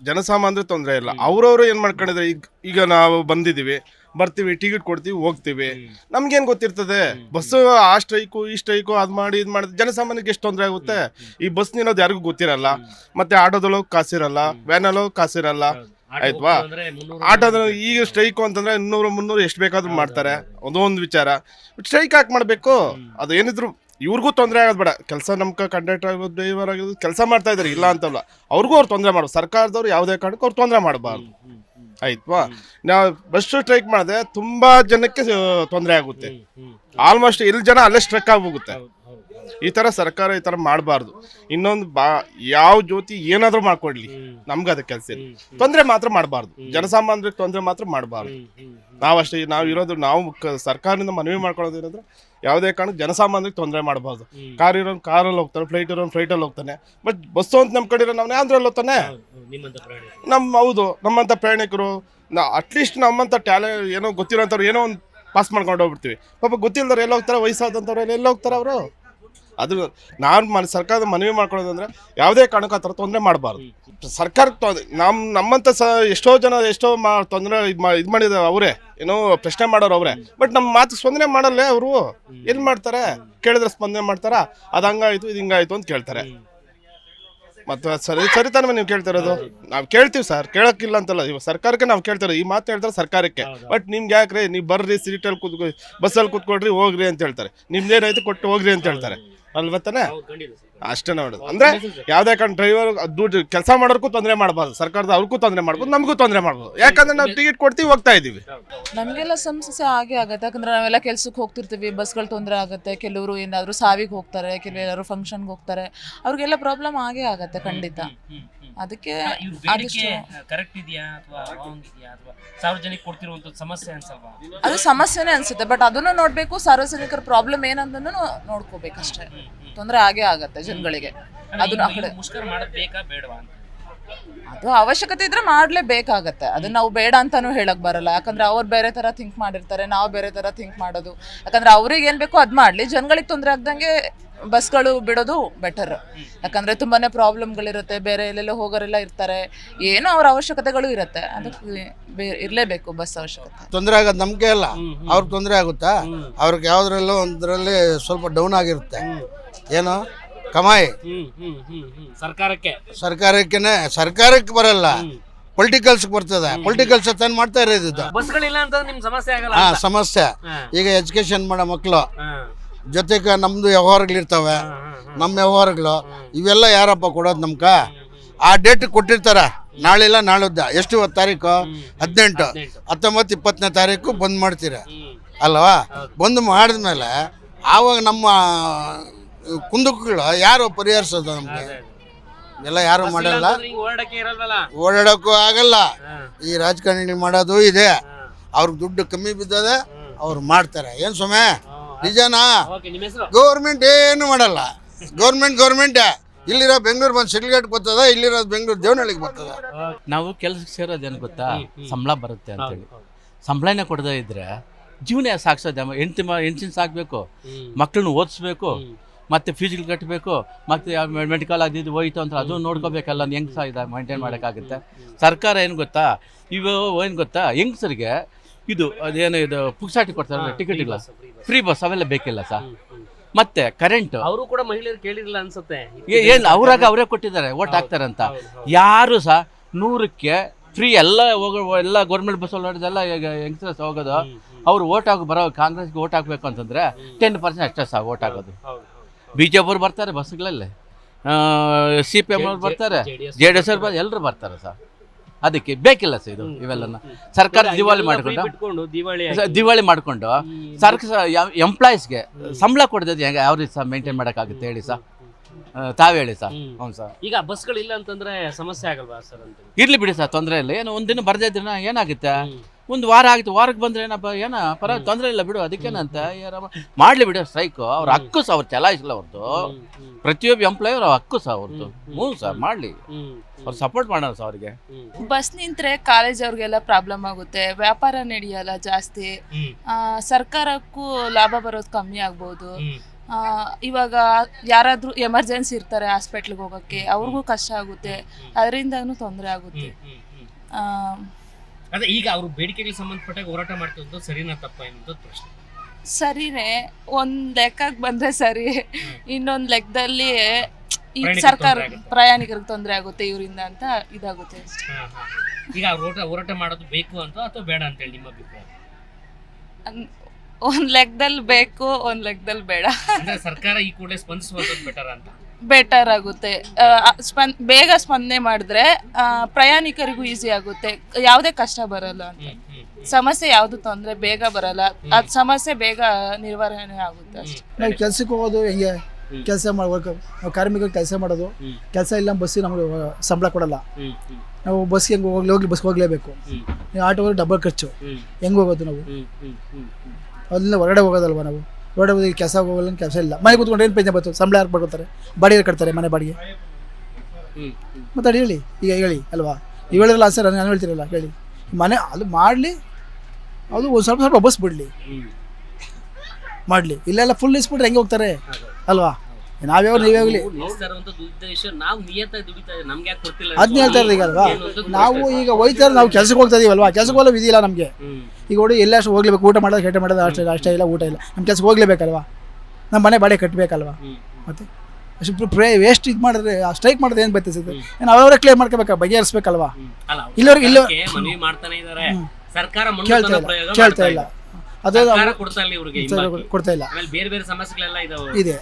ಜನಸಾಮಾನ್ಯರಿಗೆ ತೊಂದರೆ ಇಲ್ಲ. ಅವ್ರವ್ರು ಏನು ಮಾಡ್ಕೊಂಡಿದ್ರೆ, ಈಗ ನಾವು ಬಂದಿದ್ದೀವಿ, ಬರ್ತೀವಿ, ಟಿಕೆಟ್ ಕೊಡ್ತೀವಿ, ಹೋಗ್ತೀವಿ. ನಮ್ಗೇನು ಗೊತ್ತಿರ್ತದೆ? ಬಸ್ಸು ಆ ಸ್ಟ್ರೈಕು ಈ ಸ್ಟ್ರೈಕು ಅದು ಮಾಡಿ ಇದು ಮಾಡಿದ್ರೆ ಜನಸಾಮಾನ್ಯರಿಗೆ ಎಷ್ಟು ತೊಂದರೆ ಆಗುತ್ತೆ. ಈ ಬಸ್ ನಿನ್ನೋದು ಯಾರಿಗೂ ಗೊತ್ತಿರಲ್ಲ, ಮತ್ತೆ ಆಟೋದಲ್ಲೋಗಿ ಕಾಸಿರಲ್ಲ, ವ್ಯಾನಲ್ಲೋಗಿ ಕಾಸಿರಲ್ಲ, ಆಯ್ತವಾ? ಆಟೋದ ಈಗ ಸ್ಟ್ರೈಕು ಅಂತಂದ್ರೆ 200-300 ಎಷ್ಟು ಬೇಕಾದ್ರೂ ಮಾಡ್ತಾರೆ. ಅದೊಂದು ವಿಚಾರ. ಸ್ಟ್ರೈಕ್ ಯಾಕೆ ಮಾಡಬೇಕು? ಅದು ಏನಿದ್ರು ಇವ್ರಿಗೂ ತೊಂದರೆ ಆಗೋದು ಬೇಡ. ಕೆಲಸ ನಮ್ಮ ಕಂಡಕ್ಟರ್ ಆಗೋದು, ಡ್ರೈವರ್ ಆಗೋದು, ಕೆಲಸ ಮಾಡ್ತಾ ಇದ್ದಾರೆ, ಇಲ್ಲ ಅಂತಲ್ಲ. ಅವ್ರಿಗೂ ಅವ್ರು ತೊಂದರೆ ಮಾಡೋದು. ಸರ್ಕಾರದವ್ರು ಯಾವುದೇ ಕಾರಣಕ್ಕೂ ಅವ್ರು ತೊಂದರೆ ಮಾಡಬಾರ್ದು, ಆಯ್ತವಾ? ನಾವು ಬಸ್ ಸ್ಟ್ರೈಕ್ ಮಾಡಿದ್ರೆ ತುಂಬಾ ಜನಕ್ಕೆ ತೊಂದರೆ ಆಗುತ್ತೆ. ಆಲ್ಮೋಸ್ಟ್ ಇಲ್ಲಿ ಜನ ಅಲ್ಲೇ ಸ್ಟ್ರಕ್ ಆಗೋಗುತ್ತೆ. ಈ ಥರ ಸರ್ಕಾರ ಈ ಥರ ಮಾಡಬಾರ್ದು. ಇನ್ನೊಂದು ಯಾವ ಜ್ಯೋತಿ ಏನಾದರೂ ಮಾಡ್ಕೊಡ್ಲಿ, ನಮ್ಗೆ ಅದಕ್ಕೆ ಕೆಲಸ ಇಲ್ಲ. ತೊಂದರೆ ಮಾತ್ರ ಮಾಡಬಾರ್ದು, ಜನಸಾಮಾನ್ಯರಿಗೆ ತೊಂದರೆ ಮಾತ್ರ ಮಾಡಬಾರ್ದು. ನಾವಷ್ಟೇ, ನಾವು ಇರೋದು, ನಾವು ಸರ್ಕಾರದಿಂದ ಮನವಿ ಮಾಡ್ಕೊಳ್ಳೋದು ಏನಂದ್ರೆ ಯಾವುದೇ ಕಾರಣಕ್ಕೆ ಜನಸಾಮಾನ್ಯರಿಗೆ ತೊಂದರೆ ಮಾಡಬಾರ್ದು. ಕಾರ್ ಇರೋನು ಕಾರಲ್ಲಿ ಹೋಗ್ತಾನೆ, ಫ್ಲೈಟ್ ಇರೋನು ಫ್ಲೈಟಲ್ಲಿ ಹೋಗ್ತಾನೆ. ಬಟ್ ಬಸ್ಸು ಅಂತ ನಮ್ಮ ಕಡೆ ಇರೋ ನಾವು ಯಾವ್ದ್ರಲ್ಲಿ ಹೋಗ್ತಾನೆ? ಹೌದು, ನಮ್ಮಂಥ ಪ್ರಯಾಣಿಕರು ಅಟ್ಲೀಸ್ಟ್ ನಮ್ಮಂಥ ಟ್ಯಾಲೆಂಟ್ ಏನೋ ಗೊತ್ತಿರೋಂಥವ್ರು ಏನೋ ಒಂದು ಪಾಸ್ ಮಾಡ್ಕೊಂಡು ಹೋಗ್ಬಿಡ್ತೀವಿ. ಪಾಪ ಗೊತ್ತಿಲ್ಲದವ್ರು ಎಲ್ಲ ಹೋಗ್ತಾರೆ, ವಯಸ್ಸಾದಂಥವ್ರು ಎಲ್ಲ ಹೋಗ್ತಾರೆ ಅವರು. ಅದು ನಾನು ಸರ್ಕಾರದ ಮನವಿ ಮಾಡ್ಕೊಳ್ಳೋದಂದ್ರೆ ಯಾವುದೇ ಕಾರಣಕ್ಕೂ ಆ ಥರ ತೊಂದರೆ ಮಾಡಬಾರ್ದು. ಸರ್ಕಾರಕ್ಕೆ ನಮ್ಮಂಥ ಎಷ್ಟೋ ಜನ ತೊಂದರೆ ಇದು ಮಾಡಿದ್ದಾರೆ ಅವರೇ, ಏನೋ ಪ್ರಶ್ನೆ ಮಾಡೋರು ಅವರೇ. ಬಟ್ ನಮ್ಮ ಮಾತು ಸ್ಪಂದನೆ ಮಾಡಲ್ಲೇ ಅವರು. ಏನು ಮಾಡ್ತಾರೆ? ಕೇಳಿದ್ರೆ ಸ್ಪಂದನೆ ಮಾಡ್ತಾರ, ಅದು ಹಂಗಾಯ್ತು ಇದು ಹಿಂಗಾಯ್ತು ಅಂತ ಕೇಳ್ತಾರೆ. ಮತ್ತು ಸರಿತಾನೆ ನೀವು ಕೇಳ್ತಿರೋದು? ನಾವು ಕೇಳ್ತೀವಿ ಸರ್, ಕೇಳೋಕ್ಕಿಲ್ಲ ಅಂತಲ್ಲ. ಇವಾಗ ಸರ್ಕಾರಕ್ಕೆ ನಾವು ಕೇಳ್ತಾರೆ, ಈ ಮಾತು ಹೇಳ್ತಾರೆ ಸರ್ಕಾರಕ್ಕೆ. ಬಟ್ ನಿಮ್ಗೆ ಯಾಕ್ರಿ, ನೀವು ಬರ್ರಿ ಸೀಟಲ್ಲಿ ಬಸ್ಸಲ್ಲಿ ಕೂತ್ಕೊಳ್ರಿ ಹೋಗ್ರಿ ಅಂತ ಹೇಳ್ತಾರೆ. ನಿಮ್ದೇನಾಯ್ತು ಕೊಟ್ಟು ಹೋಗ್ರಿ ಅಂತ ಹೇಳ್ತಾರೆ, ಅಲ್ವಾ ತಾನೆ? ಅಷ್ಟೇ ನೋಡೋದು. ಅಂದ್ರೆ ಯಾವ್ದೇ ಕಾರಣ ಡ್ರೈವರ್ ದುಡ್ಡು ಕೆಲಸ ಮಾಡೋರ್ಗೂ ತೊಂದರೆ ಮಾಡಬಾರ್ದು, ಸರ್ಕಾರದ ಅವ್ರಿಗೂ ತೊಂದರೆ ಮಾಡ್ಬೋದು, ನಮಗೂ ತೊಂದರೆ ಮಾಡ್ಬೋದು. ಯಾಕಂದ್ರೆ ನಾವು ಟಿಕೆಟ್ ಕೊಡ್ತೀವಿ, ಹೋಗ್ತಾ ಇದೀವಿ. ನಮಗೆಲ್ಲ ಸಮಸ್ಯೆ ಆಗೇ ಆಗುತ್ತೆ. ಯಾಕಂದ್ರೆ ನಾವೆಲ್ಲ ಕೆಲ್ಸಕ್ಕೆ ಹೋಗ್ತಿರ್ತೀವಿ, ಬಸ್ಗಳು ತೊಂದರೆ ಆಗುತ್ತೆ. ಕೆಲವರು ಏನಾದರೂ ಸಾವಿಗೆ ಹೋಗ್ತಾರೆ, ಕೆಲವೆಲ್ಲರೂ ಫಂಕ್ಷನ್ಗೆ ಹೋಗ್ತಾರೆ, ಅವ್ರಿಗೆಲ್ಲ ಪ್ರಾಬ್ಲಮ್ ಆಗೇ ಆಗುತ್ತೆ ಖಂಡಿತ. ಅದಕ್ಕೆ ಇವ್ರ ಬೇಡಿಕೆ ಕರೆಕ್ಟ್ ಇದೆಯಾ ಅಥವಾ ರಾಂಗ್ ಇದೆಯಾ ಅಥವಾ ಸಾರ್ವಜನಿಕ ಕೊಡ್ತಿರುವಂತ ಸಮಸ್ಯೆ ಅನ್ಸಲ್ವಾ? ಅದು ಸಮಸ್ಯೆನೇ ಅನ್ಸುತ್ತೆ, ಬಟ್ ಅದನ್ನು ನೋಡ್ಬೇಕು, ಸಾರ್ವಜನಿಕರ ಪ್ರಾಬ್ಲಮ್ ಏನಂತನೂ ನೋಡ್ಕೋಬೇಕಷ್ಟೇ. ತೊಂದರೆ ಆಗೇ ಆಗತ್ತೆ ಜನಗಳಿಗೆ. ಅದನ್ನ ಆ ಕಡೆ ಮುಷ್ಕರ ಮಾಡೋದು ಬೇಕಾ ಬೇಡವಾ ಅಂತ? ಅದು ಅವಶ್ಯಕತೆ ಇದ್ರೆ ಮಾಡ್ಲೇಬೇಕಾಗತ್ತೆ. ಅದನ್ನ ನಾವು ಬೇಡ ಅಂತಾನು ಹೇಳಕ್ ಬರಲ್ಲ, ಯಾಕಂದ್ರೆ ಅವ್ರು ಬೇರೆ ತರ ಥಿಂಕ್ ಮಾಡಿರ್ತಾರೆ, ನಾವು ಬೇರೆ ತರ ಥಿಂಕ್ ಮಾಡೋದು. ಯಾಕಂದ್ರೆ ಅವ್ರಿಗೆ ಏನ್ ಬೇಕೋ ಅದ್ ಮಾಡ್ಲಿ, ಜನಗಳಿಗೆ ತೊಂದರೆ ಆಗ್ದಂಗೆ ಬಸ್ಗಳು ಬಿಡೋದು ಬೆಟರ್. ಯಾಕಂದ್ರೆ ತುಂಬಾನೇ ಪ್ರಾಬ್ಲಮ್ಗಳಿರುತ್ತೆ, ಬೇರೆ ಎಲ್ಲೆಲ್ಲ ಹೋಗೋರೆಲ್ಲ ಇರ್ತಾರೆ, ಏನೋ ಅವ್ರ ಅವಶ್ಯಕತೆಗಳು ಇರುತ್ತೆ, ಅದಕ್ಕೆ ಇರ್ಲೇಬೇಕು ಬಸ್ ಅವಶ್ಯಕತೆ. ತೊಂದರೆ ಆಗೋದು ನಮ್ಗೆ ಅಲ್ಲ, ಅವ್ರಿಗೆ ತೊಂದರೆ ಆಗುತ್ತಾ? ಅವ್ರಿಗೆ ಯಾವ್ದ್ರಲ್ಲೋ ಒಂದ್ರಲ್ಲಿ ಸ್ವಲ್ಪ ಡೌನ್ ಆಗಿರುತ್ತೆ. ಏನು ಕಮಾಯಿ ಸರ್ಕಾರಕ್ಕೆ ಬರಲ್ಲ, ಪೊಲಿಟಿಕಲ್ಸ್ ಬರ್ತದೆ. ಪೊಲಿಟಿಕಲ್ಸ್ ತಾನು ಮಾಡ್ತಾ ಇರೋದು. ಬಸ್ಗಳಿಲ್ಲ ಅಂತ ನಿಮ್ ಸಮಸ್ಯೆ ಆಗಲ್ಲ? ಸಮಸ್ಯೆ. ಈಗ ಎಜುಕೇಶನ್ ಮಾಡೋ ಮಕ್ಕಳು ಜೊತೆಗೆ ನಮ್ದು ವ್ಯವಹಾರಗಳಿರ್ತವೆ, ನಮ್ಮ ವ್ಯವಹಾರಗಳು ಇವೆಲ್ಲ ಯಾರಪ್ಪ ಕೊಡೋದು ನಮ್ಕ? ಆ ಡೇಟ್ ಕೊಟ್ಟಿರ್ತಾರ, ನಾಳೆಲ್ಲ ನಾಳದ್ದ. ಎಷ್ಟು ತಾರೀಕು? 18, 19, 20ನೇ ತಾರೀಕು ಬಂದ್ ಮಾಡ್ತೀರ ಅಲ್ವಾ? ಬಂದ್ ಮಾಡಿದ್ಮೇಲೆ ಆವಾಗ ನಮ್ಮ ಕುಂದಕಗಳು ಯಾರು ಪರಿಹರಿಸೋದು? ನಮ್ಗೆ ಎಲ್ಲ ಯಾರು ಮಾಡಲ್ಲ, ಓಡಾಡೋಕ್ಕೂ ಆಗಲ್ಲ. ಈ ರಾಜಕಾರಣಿ ಮಾಡೋದು ಇದೆ, ಅವ್ರಿಗೆ ದುಡ್ಡು ಕಮ್ಮಿ ಬಿದ್ದದೆ, ಅವ್ರು ಮಾಡ್ತಾರೆ. ಏನು ಸುಮ್ಮನೆ ನಿಜನಾ? ಗೌರ್ಮೆಂಟ್ ಏನು ಮಾಡಲ್ಲ. ಗೌರ್ಮೆಂಟ್ ಇಲ್ಲಿರೋ ಬೆಂಗಳೂರು ಬಂದು ಶಿಡ್ಲಘಾಟ್ ಬರ್ತದ, ಇಲ್ಲಿರೋದು ಬೆಂಗಳೂರು ದೇವನಹಳ್ಳಿಗೆ ಬರ್ತದ. ನಾವು ಕೆಲಸಕ್ಕೆ ಸೇರೋದೇನು ಗೊತ್ತಾ? ಸಂಬಳ ಬರುತ್ತೆ ಅಂತೇಳಿ. ಸಂಬಳನೇ ಕೊಡದೇ ಇದ್ರೆ ಜೀವನ ಸಾಗಿಸೋದು. ಹೆಂಡ್ತಿನ ಸಾಕಬೇಕು, ಮಕ್ಕಳನ್ನ ಓದಿಸ್ಬೇಕು, ಮತ್ತು ಫೀಸ್ಗಳು ಕಟ್ಟಬೇಕು, ಮತ್ತು ಮೆಡಿಕಲ್ ಆಗಿದ್ದು ಹೋಯ್ತು ಅಂತ ಅದು ನೋಡ್ಕೋಬೇಕಲ್ಲ. ಹೆಂಗೆ ಇದು ಮೈಂಟೈನ್ ಮಾಡೋಕ್ಕಾಗುತ್ತೆ? ಸರ್ಕಾರ ಏನು ಗೊತ್ತಾ, ಇವು ಏನು ಗೊತ್ತಾ, ಹೆಂಗಸರಿಗೆ ಇದು ಅದೇನು ಇದು ಪುಕ್ಸಾಟಿ ಕೊಡ್ತಾರೆ ಟಿಕೆಟ್ಗಳು, ಫ್ರೀ ಬಸ್ ಅವೆಲ್ಲ ಬೇಕಿಲ್ಲ ಸರ್. ಮತ್ತೆ ಕರೆಂಟ್ ಅವರು ಕೂಡ ಮಹಿಳೆಯರು ಕೇಳಿರಲಿಲ್ಲ ಅನ್ಸುತ್ತೆ. ಏನು ಅವರೇ ಕೊಟ್ಟಿದ್ದಾರೆ ಓಟ್ ಹಾಕ್ತಾರೆ ಅಂತ. ಯಾರು ಸಹ 100ಕ್ಕೆ ಫ್ರೀ ಎಲ್ಲ ಎಲ್ಲ ಗೌರ್ಮೆಂಟ್ ಬಸ್ ಓಡಾಡೋದೆಲ್ಲ ಯಂಗ್ಸ್ಟರ್ಸ್ ಹೋಗೋದು. ಅವ್ರು ಓಟ್ ಬರೋ ಕಾಂಗ್ರೆಸ್ಗೆ ಓಟ್ ಹಾಕಬೇಕು ಅಂತಂದರೆ 10% ಅಷ್ಟೇ ಸಹ ಓಟ್ ಹಾಕೋದು. BJP ಅವ್ರು ಬರ್ತಾರೆ ಬಸ್ಗಳಲ್ಲಿ, CPM ಅವ್ರು ಬರ್ತಾರೆ, JDS ಅವ್ರು ಎಲ್ಲರೂ ಬರ್ತಾರೆ ಸರ್. ಅದಕ್ಕೆ ಬೇಕಿಲ್ಲ ಸರ್ ಇದು ಇವೆಲ್ಲ. ಸರ್ಕಾರ ದಿವಾಳಿ ಮಾಡಿಕೊಂಡು ಸರ್ಕಾರ ಎಂಪ್ಲಾಯೀಸ್ಗೆ ಸಂಬಳ ಕೊಡೋದು ಹೆಂಗೆ ಯಾವ ರೀತಿ ಸಹ ಮೇಂಟೈನ್ ಮಾಡೋಕ್ಕಾಗುತ್ತೆ ಹೇಳಿ ಸರ್? ತಾವು ಹೇಳಿ ಸರ್. ಹೌದು ಸರ್. ಈಗ ಬಸ್ಗಳಿಲ್ಲ ಅಂತಂದ್ರೆ ಸಮಸ್ಯೆ ಆಗಲ್ವಾ ಸರ್ ಅಂತ? ಇರ್ಲಿ ಬಿಡಿ ಸರ್, ತೊಂದರೆ ಇಲ್ಲ. ಏನು ಒಂದಿನ ಬರ್ದೇ ಇದ್ರೆ ಏನಾಗುತ್ತೆ? ಒಂದು ವಾರ ಆಗಿತ್ತು, ವಾರಕ್ಕೆ ಬಂದ್ರೆ ಏನಪ್ಪ ಏನ ತೊಂದರೆ ಇಲ್ಲ ಬಿಡು, ಅದಕ್ಕೇನಂತ ಮಾಡ್ಲಿ ಬಿಡು ಸ್ಟ್ರೈಕು. ಅವ್ರ ಹಕ್ಕು ಸಹ ಅವ್ರು ಚಲಾಯಿಸಲ್ಲ ಅವ್ರದ್ದು. ಪ್ರತಿಯೊಬ್ಬ ಎಂಪ್ಲಾಯ್ ಅವ್ರ ಹಕ್ಕು ಸಹ ಅವ್ರದ್ದು. ಸರ್ ಮಾಡ್ಲಿ, ಅವ್ರು ಸಪೋರ್ಟ್ ಮಾಡೋಣ ಸರ್ ಅವ್ರಿಗೆ. ಬಸ್ ನಿಂತ್ರೆ ಕಾಲೇಜ್ ಅವ್ರಿಗೆಲ್ಲ ಪ್ರಾಬ್ಲಮ್ ಆಗುತ್ತೆ, ವ್ಯಾಪಾರ ನಡೆಯಲ್ಲ ಜಾಸ್ತಿ, ಸರ್ಕಾರಕ್ಕೂ ಲಾಭ ಬರೋದು ಕಮ್ಮಿ ಆಗ್ಬೋದು. ಇವಾಗ ಯಾರಾದ್ರೂ ಎಮರ್ಜೆನ್ಸಿ ಇರ್ತಾರೆ ಹಾಸ್ಪಿಟ್ಲಿಗೆ ಹೋಗೋಕ್ಕೆ, ಅವ್ರಿಗೂ ಕಷ್ಟ ಆಗುತ್ತೆ, ಅದರಿಂದನೂ ತೊಂದರೆ ಆಗುತ್ತೆ. ಅದೇ ಈಗ ಅವ್ರ ಬೇಡಿಕೆಗಳಿಗೆ ಸಂಬಂಧಪಟ್ಟಾಗ ಹೋರಾಟ ಮಾಡ್ತಿದ್ದು ಸರಿನಾ ತಪ್ಪ ಅನ್ನೋದು ಪ್ರಶ್ನೆ. ಸರಿನೇ, ಒಂದ್ ಲೆಕ್ಕಕ್ಕೆ ಬಂದ್ರೆ ಸರಿ, ಇನ್ನೊಂದ್ ಲೆಕ್ಕದಲ್ಲಿ ಈ ಸರ್ಕಾರ ಪ್ರಯಾಣಿಕರಿಗೆ ತೊಂದರೆ ಆಗುತ್ತೆ ಇವರಿಂದ ಅಂತ ಇದಾಗುತ್ತೆ ಅಷ್ಟೇ. ಈಗ ಹೋರಾಟ ಮಾಡೋದು ಬೇಕು ಅಂತ ಅಥವಾ ಬೇಡ ಅಂತ ಹೇಳಿ ನಿಮ್ಮ ಅಭಿಪ್ರಾಯ? ಒಂದ್ ಲೆಕ್ಕದಲ್ಲಿ ಬೇಕು, ಒಂದ್ ಲೆಕ್ಕದಲ್ಲಿ ಬೇಡ. ಅಂದ್ರೆ ಸರ್ಕಾರ ಈ ಕೂಡಲೇ ಸ್ಪಂದಿಸುವಂತದ್ದು ಬೆಟರ್ ಅಂತ? ಬೆಟರ್ ಆಗುತ್ತೆ. ಬೇಗ ಸ್ಪಂದನೆ ಮಾಡಿದ್ರೆ ಪ್ರಯಾಣಿಕರಿಗೂ ಈಸಿ ಆಗುತ್ತೆ, ಯಾವುದೇ ಕಷ್ಟ ಬರಲ್ಲ ಅಂತ. ಸಮಸ್ಯೆ ಯಾವುದು ತೊಂದರೆ ಬೇಗ ಬರಲ್ಲ, ಅದ್ ಸಮಸ್ಯೆ ಬೇಗ ನಿರ್ವಹಣೆ ಆಗುತ್ತೆ ಅಷ್ಟೇ. ನಾವು ಕೆಲ್ಸಕ್ಕೆ ಹೋಗೋದು ಹೆಂಗೆ? ಕೆಲಸ ಮಾಡ್ಬೇಕು, ನಾವು ಕಾರ್ಮಿಕರು ಕೆಲಸ ಮಾಡೋದು. ಕೆಲಸ ಇಲ್ಲ ಬಸ್ಸಿಗೆ ನಮಗೆ ಸಂಬಳ ಕೊಡಲ್ಲ. ನಾವು ಬಸ್ಗೆ ಹೆಂಗೆ ಹೋಗ್ಲಿ ಬಸ್ಗೆ ಹೋಗ್ಲೇಬೇಕು. ಆಟೋ ಡಬಲ್ ಖರ್ಚು, ಹೆಂಗೆ ಹೋಗೋದು ನಾವು? ಅಲ್ಲಿಂದ ಹೊರಗಡೆ ಹೋಗೋದಲ್ವ ನಾವು? ಹೊರಗಡೆ ಹೋಗಿ ಕೆಲಸ ಹೋಗಲ್ಲ, ಕೆಲಸ ಇಲ್ಲ. ಮನೆ ಕೂತ್ಕೊಂಡು ಏನು ಪೇಂಜೆ ಬರ್ತದೆ? ಸಂಬಳ ಯಾರು ಬರ್ಕೊತಾರೆ? ಬಾಡಿಗೆ ಕಟ್ತಾರೆ, ಮನೆ ಬಾಡಿಗೆ. ಮತ್ತೆ ಅದು ಹೇಳಿ, ಈಗ ಹೇಳಿ ಅಲ್ವಾ? ನೀವು ಹೇಳಿದ್ರಲ್ಲ ಸರ್, ನಾನು ಹೇಳ್ತೀರಲ್ಲ ಹೇಳಿ. ಮನೆ ಅದು ಮಾಡಲಿ, ಅದು ಒಂದು ಸ್ವಲ್ಪ ಬಸ್ ಬಿಡಲಿ, ಮಾಡಲಿ. ಇಲ್ಲೆಲ್ಲ ಫುಲ್ ಇಸ್ಬಿಟ್ರೆ ಹೆಂಗೆ ಹೋಗ್ತಾರೆ ಅಲ್ವಾ? ನಾವ್ಯಾವ ನೀವೇ ಹೋಗ್ಲಿ, ಅದನ್ನ ಹೇಳ್ತಾ ಇರೋದು ಈಗ ಅಲ್ವಾ? ನಾವು ಈಗ ಹೋಯ್ತಾರೆ, ನಾವು ಕೆಲ್ಸಕ್ಕೆ ಹೋಗ್ತಾ ಇದೀವಲ್ವಾ? ಕೆಲ್ಸಕ್ಕೆ ಹೋಗೋ ವಿಧಿ ಇಲ್ಲ ನಮಗೆ. ಈಗ ನೋಡಿ ಎಲ್ಲ ಅಷ್ಟು ಹೋಗ್ಲೇಬೇಕು, ಊಟ ಮಾಡೋದು ಕೆಟ್ಟ ಮಾಡೋದು ಅಷ್ಟೇ ಇಲ್ಲ, ಊಟ ಇಲ್ಲ. ನಮ್ಮ ಕೆಲ್ಸಕ್ಕೆ ಹೋಗ್ಲೇಬೇಕಲ್ವಾ? ನಮ್ಮ ಮನೆ ಬಾಡಿಗೆ ಕಟ್ಟಬೇಕಲ್ವಾ? ಮತ್ತೆ ಅಷ್ಟು ವೇಸ್ಟ್ ಇದು ಮಾಡಿದ್ರೆ ಸ್ಟ್ರೈಕ್ ಮಾಡೋದು ಏನು ಬರ್ತದೆ? ಏನು ಅವರೇ ಕ್ಲಿಯರ್ ಮಾಡ್ಕೋಬೇಕಾ? ಬಗೆಹರಿಸ್ಬೇಕಲ್ವಾ? ಇಲ್ಲವ್ರಿಗೆ ಇಲ್ಲ ಕೇಳ್ತಾ ಇಲ್ಲ, ಅದೇ ಕೊಡ್ತಾ ಇಲ್ಲ ಇದೆ.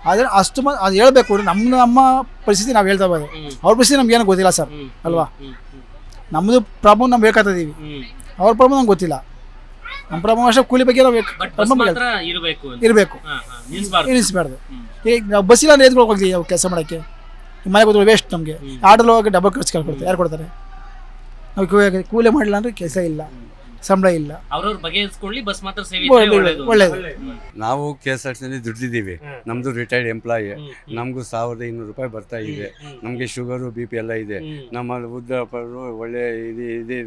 ಆದರೆ ಅಷ್ಟು ಅದು ಹೇಳ್ಬೇಕು. ನಮ್ಮ ಪರಿಸ್ಥಿತಿ ನಾವು ಹೇಳ್ತಾ ಇರೋದು, ಅವ್ರ ಪರಿಸ್ಥಿತಿ ನಮ್ಗೆ ಏನೋ ಗೊತ್ತಿಲ್ಲ ಸರ್ ಅಲ್ವಾ? ನಮ್ಮದು ಪ್ರಾಬ್ಲಮ್ ನಾವು ಬೇಕಾಗ್ತಿದ್ದೀವಿ, ಅವ್ರ ಪ್ರಾಬ್ಲಮ್ ನಮ್ಗೆ ಗೊತ್ತಿಲ್ಲ. ನಮ್ಮ ಪ್ರಾಬ್ಲಮ್ ಅಷ್ಟೇ, ಕೂಲಿ ಬಗ್ಗೆ ನಾವು ಇರಬೇಕು, ನಿಲ್ಲಿಸ್ಬಾರ್ದು. ಈಗ ನಾವು ಬಸ್ಸಿಲ್ಲ ಎದ್ಕೊಳಕ್ ಹೋಗ್ತೀವಿ ನಾವು ಕೆಲಸ ಮಾಡೋಕ್ಕೆ. ಮನೆಗೆ ಹೋದ್ರೆ ವೇಸ್ಟ್ ನಮಗೆ. ಆಟೋಲ್ಲಿ ಹೋಗಿ ಡಬಲ್ ಖರ್ಚು ಕೊಡ್ತಾರೆ, ಯಾರು ಕೊಡ್ತಾರೆ? ನಾವು ಕೂಲಿ ಮಾಡಿಲ್ಲ ಅಂದರೆ ಕೆಲಸ ಇಲ್ಲ, ಸಂಬಳ ಇಲ್ಲ. ಅವ್ರವ್ರ ಬಗೆಹರಿಸ್ಕೊಳ್ಳಿ, ಬಸ್ ಮಾತ್ರ ಸೇವೆ ಒಳ್ಳೇದು. ನಾವು KSRTC ದುಡ್ದಿದ್ದೀವಿ. ನಮ್ಮದು ರಿಟೈರ್ಡ್ ಎಂಪ್ಲಾಯಿ. ನಮಗೂ 1200 ರೂಪಾಯಿ ಬರ್ತಾ ಇದೆ. ನಮಗೆ ಶುಗರು BP ಎಲ್ಲ ಇದೆ. ನಮ್ಮ ವೃದ್ಧರು ಒಳ್ಳೆ ಇದೆ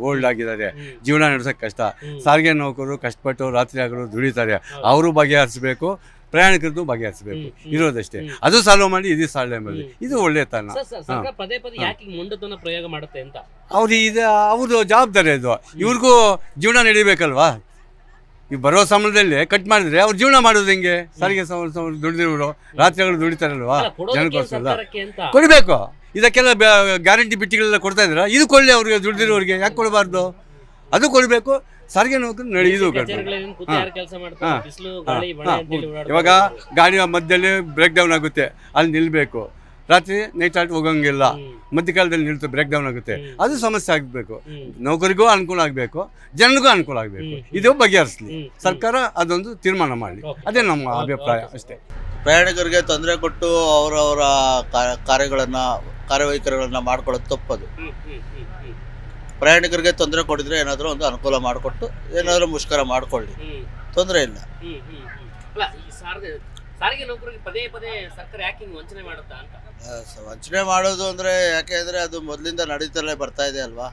ಓಲ್ಡ್ ಆಗಿದ್ದಾರೆ. ಜೀವನ ನಡೆಸೋಕೆ ಕಷ್ಟ. ಸಾರಿಗೆ ನೌಕರರು ಕಷ್ಟಪಟ್ಟು ರಾತ್ರಿ ಹಗಲು ದುಡಿತಾರೆ. ಅವರು ಬಗೆಹರಿಸಬೇಕು, ಪ್ರಯಾಣಿಕರದ್ದು ಬಗೆಹರಿಸಬೇಕು, ಇರೋದಷ್ಟೇ. ಅದು ಸಾಲ್ವ್ ಮಾಡಿ ಇದು ಸಾಲ್ವ್ ಮಾಡಿ, ಇದು ಒಳ್ಳೆತನ. ಪದೇ ಪದೇ ಯಾಕೆ ಮೊಂಡತನ ಪ್ರಯೋಗ ಮಾಡುತ್ತೆ ಅಂತ ಅವ್ರದ್ದು ಜವಾಬ್ದಾರಿ ಅದು. ಇವ್ರಿಗೂ ಜೀವನ ನಡಿಬೇಕಲ್ವಾ? ಈ ಬರೋ ಸಂಬಳದಲ್ಲಿ ಕಟ್ ಮಾಡಿದ್ರೆ ಅವ್ರು ಜೀವನ ಮಾಡೋದು ಹೆಂಗೆ? ಸಾರಿಗೆ ದುಡಿದಿರೋರು ರಾತ್ರಿಗಳು ದುಡಿತಾರಲ್ವಾ, ಜನಕ್ಕೋಸ್ಕರ ಕೊಡಬೇಕು. ಇದಕ್ಕೆಲ್ಲ ಗ್ಯಾರಂಟಿ ಬಿಟ್ಟಿಗಳೆಲ್ಲ ಕೊಡ್ತಾ ಇದ್ರ, ಇದು ಕೊಡಲಿ ಅವ್ರಿಗೆ, ದುಡಿದಿರೋರಿಗೆ ಯಾಕೆ ಕೊಡಬಾರ್ದು? ಅದು ಕೊಡಬೇಕು. ಸಾರಿಗೆ ನೌಕರು ನಡೆಯುದು. ಇವಾಗ ಗಾಡಿ ಮಧ್ಯದಲ್ಲಿ ಬ್ರೇಕ್ ಡೌನ್ ಆಗುತ್ತೆ, ಅಲ್ಲಿ ನಿಲ್ಬೇಕು. ರಾತ್ರಿ ನೈಟ್ ಆಲ್ಟ್ ಹೋಗಂಗಿಲ್ಲ, ಮಧ್ಯಕಾಲದಲ್ಲಿ ನಿಲ್ತು ಬ್ರೇಕ್ ಡೌನ್ ಆಗುತ್ತೆ. ಅದು ಸಮಸ್ಯೆ ಆಗಬೇಕು. ನೌಕರಿಗೂ ಅನುಕೂಲ ಆಗಬೇಕು, ಜನರಿಗೂ ಅನುಕೂಲ ಆಗಬೇಕು. ಇದು ಬಗೆಹರಿಸಲಿ ಸರ್ಕಾರ, ಅದೊಂದು ತೀರ್ಮಾನ ಮಾಡಲಿ. ಅದೇ ನಮ್ಮ ಅಭಿಪ್ರಾಯ ಅಷ್ಟೇ. ಪ್ರಯಾಣಿಕರಿಗೆ ತೊಂದರೆ ಕೊಟ್ಟು ಅವರವರ ಕಾರ್ಯವೈಖರಿಗಳನ್ನು ಮಾಡ್ಕೊಳ್ಳೋದು ತಪ್ಪದು. ಪ್ರಯಾಣಿಕರಿಗೆ ತೊಂದರೆ ಕೊಡಿದ್ರೆ ಏನಾದರೂ ಒಂದು ಅನುಕೂಲ ಮಾಡಿಕೊಟ್ಟು ಏನಾದರೂ ಮುಷ್ಕರ ಮಾಡಿಕೊಳ್ಳಿ, ತೊಂದರೆ ಇಲ್ಲ. ಸಾರಿಗೆ ನೌಕರಿಗೆ ಪದೇ ಪದೇ ಸರ್ಕಾರ ಯಾಕೆ ವಂಚನೆ ಮಾಡುತ್ತಾ ಅಂತ? ವಂಚನೆ ಮಾಡೋದು ಅಂದರೆ ಯಾಕೆ ಅಂದರೆ ಅದು ಮೊದಲಿಂದ ನಡೀತಲೇ ಬರ್ತಾ ಇದೆ ಅಲ್ವಾ.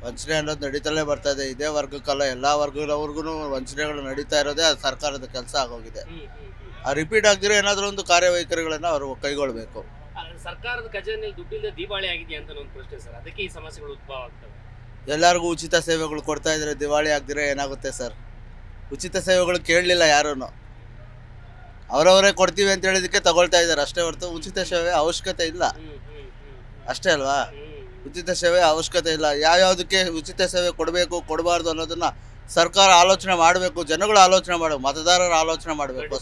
ವಂಚನೆ ಅನ್ನೋದು ನಡೀತಲೇ ಬರ್ತಾ ಇದೆ. ಇದೇ ವರ್ಗಕ್ಕಲ್ಲ, ಎಲ್ಲ ವರ್ಗದವ್ರಿಗೂ ವಂಚನೆಗಳು ನಡೀತಾ ಇರೋದೇ ಅದು ಸರ್ಕಾರದ ಕೆಲಸ ಆಗೋಗಿದೆ. ಆ ರಿಪೀಟ್ ಆಗದಿರೋ ಏನಾದರೂ ಒಂದು ಕಾರ್ಯವೈಖರಿಗಳನ್ನು ಅವರು ಕೈಗೊಳ್ಳಬೇಕು. ಸರ್ಕಾರದ ಖಜಾನೆಯಲ್ಲಿ ದುಡ್ಡಿಂದ ದಿವಾಳಿ ಆಗಿದೆ ಅಂತ ಒಂದು ಪ್ರಶ್ನೆ ಸರ್, ಅದಕ್ಕೆ ಈ ಸಮಸ್ಯೆಗಳು ಉದ್ಭವ ಆಗ್ತವೆ. ಎಲ್ಲರಿಗೂ ಉಚಿತ ಸೇವೆಗಳು ಕೊಡ್ತಾ ಇದ್ರೆ ದಿವಾಳಿ ಆಗದಿರೋ ಏನಾಗುತ್ತೆ ಸರ್? ಉಚಿತ ಸೇವೆಗಳು ಕೇಳಲಿಲ್ಲ ಯಾರೂ, ಅವರವರೇ ಕೊಡ್ತೀವಿ ಅಂತ ಹೇಳಿದಕ್ಕೆ ತಗೊಳ್ತಾ ಇದ್ದಾರೆ ಅಷ್ಟೇ ಹೊರತು ಉಚಿತ ಸೇವೆ ಅವಶ್ಯಕತೆ ಇಲ್ಲ. ಅಷ್ಟೇ ಅಲ್ವಾ? ಉಚಿತ ಸೇವೆ ಅವಶ್ಯಕತೆ ಇಲ್ಲ. ಯಾವ್ಯಾವುದಕ್ಕೆ ಉಚಿತ ಸೇವೆ ಕೊಡಬೇಕು ಕೊಡಬಾರ್ದು ಅನ್ನೋದನ್ನ ಸರ್ಕಾರ ಆಲೋಚನೆ ಮಾಡಬೇಕು, ಜನಗಳು ಆಲೋಚನೆ ಮಾಡಬೇಕು, ಮತದಾರರು ಆಲೋಚನೆ ಮಾಡಬೇಕು.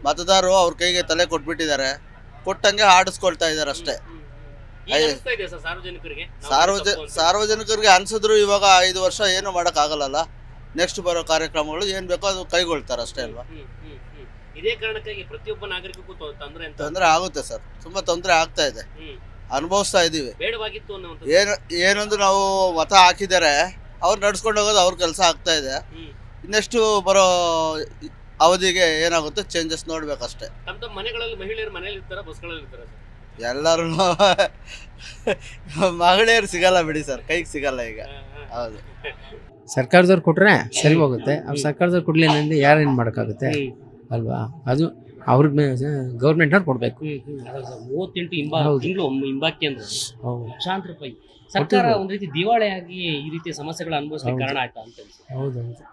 ಮತದಾರರು ಅವ್ರ ಕೈಗೆ ತಲೆ ಕೊಟ್ಬಿಟ್ಟಿದ್ದಾರೆ, ಕೊಟ್ಟಂಗೆ ಆಡಿಸ್ಕೊಳ್ತಾ ಇದ್ದಾರೆ ಅಷ್ಟೇ. ಸಾರ್ವಜನಿಕರಿಗೆ ಅನ್ಸಿದ್ರು ಇವಾಗ 5 ವರ್ಷ ಏನು ಮಾಡೋಕ್ಕಾಗಲ್ಲ. ನೆಕ್ಸ್ಟ್ ಬರೋ ಕಾರ್ಯಕ್ರಮಗಳು ಏನು ಬೇಕೋ ಅದು ಕೈಗೊಳ್ತಾರೆ ಅಷ್ಟೇ ಅಲ್ವಾ. ಇದೇ ಕಾರಣಕ್ಕಾಗಿ ಪ್ರತಿಯೊಬ್ಬ ನಾಗರಿಕಕ್ಕೂ ತೊಂದರೆ ಆಗುತ್ತೆ ಸರ್, ತುಂಬಾ ತೊಂದರೆ ಆಗ್ತಾ ಇದೆ, ಅನುಭವಿಸ್ತಾ ಇದೀವಿ. ಏನೊಂದು ನಾವು ಮತ ಹಾಕಿದ್ದಾರೆ, ಅವ್ರು ನಡ್ಸ್ಕೊಂಡು ಹೋಗೋದು ಅವ್ರ ಕೆಲಸ ಆಗ್ತಾ ಇದೆ. ಇನ್ನೆಷ್ಟು ಬರೋ ಅವಧಿಗೆ ಏನಾಗುತ್ತೆ ಚೇಂಜಸ್ ನೋಡ್ಬೇಕಷ್ಟೇ. ತಮ್ಮ ಮನೆಗಳಲ್ಲಿ ಮಹಿಳೆಯರು ಮನೆಯಲ್ಲಿ ಇರ್ತಾರ, ಬಸ್ಗಳಲ್ಲಿ ಇರ್ತಾರ? ಎಲ್ಲರೂ ಮಹಿಳೆಯರು ಸಿಗಲ್ಲ ಬಿಡಿ ಸರ್, ಕೈಗೆ ಸಿಗಲ್ಲ ಈಗ. ಹೌದು, ಸರ್ಕಾರದವ್ರು ಕೊಟ್ರೆ ಸರಿ ಹೋಗುತ್ತೆ. ಅವ್ರು ಸರ್ಕಾರದವ್ರು ಕೊಡ್ಲಿಲ್ಲ ಅಂದ್ರೆ ಯಾರೇನು ಮಾಡೋಕ್ಕಾಗುತ್ತೆ ಅಲ್ವಾ? ಅದು ಅವ್ರಿಗೆ ಗೌರ್ಮೆಂಟ್ನವ್ರು ಕೊಡಬೇಕು. 38 ತಿಂಗಳು ಹಿಂಬಾಕಿ ಅಂದ್ರೆ ಲಕ್ಷಾಂತರ ರೂಪಾಯಿ ಸರ್ಕಾರ ಒಂದು ರೀತಿ ದಿವಾಳಿಯಾಗಿ ಈ ರೀತಿಯ ಸಮಸ್ಯೆಗಳ ಅನುಭವಿಸಲಿಕ್ಕೆ ಕಾರಣ ಆಯ್ತಾ ಅಂತ? ಹೌದೌದು,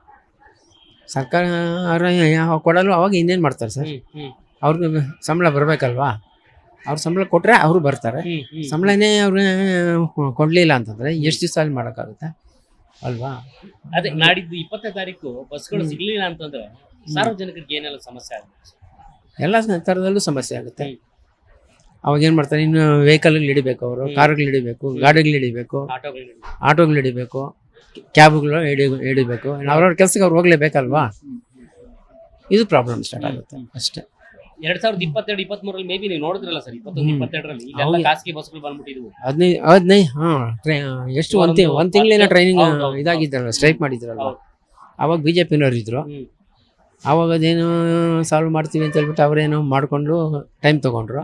ಸರ್ಕಾರ ಕೊಡಲು ಅವಾಗ ಇನ್ನೇನು ಮಾಡ್ತಾರೆ ಸರ್? ಅವ್ರಿಗೆ ಸಂಬಳ ಬರಬೇಕಲ್ವಾ? ಅವ್ರ ಸಂಬಳ ಕೊಟ್ಟರೆ ಅವರು ಬರ್ತಾರೆ. ಸಂಬಳನೇ ಅವ್ರಿಗೆ ಕೊಡಲಿಲ್ಲ ಅಂತಂದರೆ ಎಷ್ಟು ದಿವಸ ಅಲ್ಲಿ ಮಾಡೋಕ್ಕಾಗುತ್ತೆ ಅಲ್ವಾ? ಅದೇ ನಾಡಿದ್ದು 20ನೇ ತಾರೀಕು ಬಸ್ಗಳು ಸಿಗಲಿಲ್ಲ ಅಂತಂದ್ರೆ ಸಾರ್ವಜನಿಕರಿಗೆ ಏನೆಲ್ಲ ಸಮಸ್ಯೆ ಆಗುತ್ತೆ? ಎಲ್ಲ ಥರದಲ್ಲೂ ಸಮಸ್ಯೆ ಆಗುತ್ತೆ. ಅವಾಗ ಏನು ಮಾಡ್ತಾರೆ, ಇನ್ನು ವೆಹಿಕಲ್ಗಳು ಹಿಡಿಬೇಕು, ಅವರು ಕಾರುಗಳು ಹಿಡಿಬೇಕು, ಗಾಡಿಗಳು ಹಿಡಿಬೇಕು, ಆಟೋಗಳು ಹಿಡಿಬೇಕು, ಕ್ಯಾಬ್ಗಳು ಹಿಡಿಬೇಕು. ಅವ್ರವ್ರ ಕೆಲಸಕ್ಕೆ ಅವ್ರು ಹೋಗ್ಲೇಬೇಕಲ್ವಾ? ಇದು ಪ್ರಾಬ್ಲಮ್ ಸ್ಟಾರ್ಟ್ ಆಗುತ್ತೆ ಅಷ್ಟೇ. 2022-23 ಮೇ ಬಿ ನೀವು ನೋಡಿದ್ರಲ್ಲ ಸರ್, 21-22ರಲ್ಲಿ ಇಲ್ಲೆಲ್ಲ ಖಾಸಗಿ ಬಸ್ಗಳು ಬಂದ್ಬಿಟ್ಟಿದ್ವು. 15 ಎಷ್ಟು ಒಂದು ತಿಂಗಳಿನ ಟ್ರೈನಿಂಗ್ ಇದಾಗಿದ್ದಾರಲ್ಲ, ಸ್ಟ್ರೈಕ್ ಮಾಡಿದ್ರಲ್ವ, ಅವಾಗ BJPನವ್ರು ಇದ್ರು. ಅವಾಗ ಅದೇನು ಸಾಲ್ವ್ ಮಾಡ್ತೀವಿ ಅಂತ ಹೇಳ್ಬಿಟ್ಟು ಅವರೇನೋ ಮಾಡಿಕೊಂಡು ಟೈಮ್ ತೊಗೊಂಡ್ರು.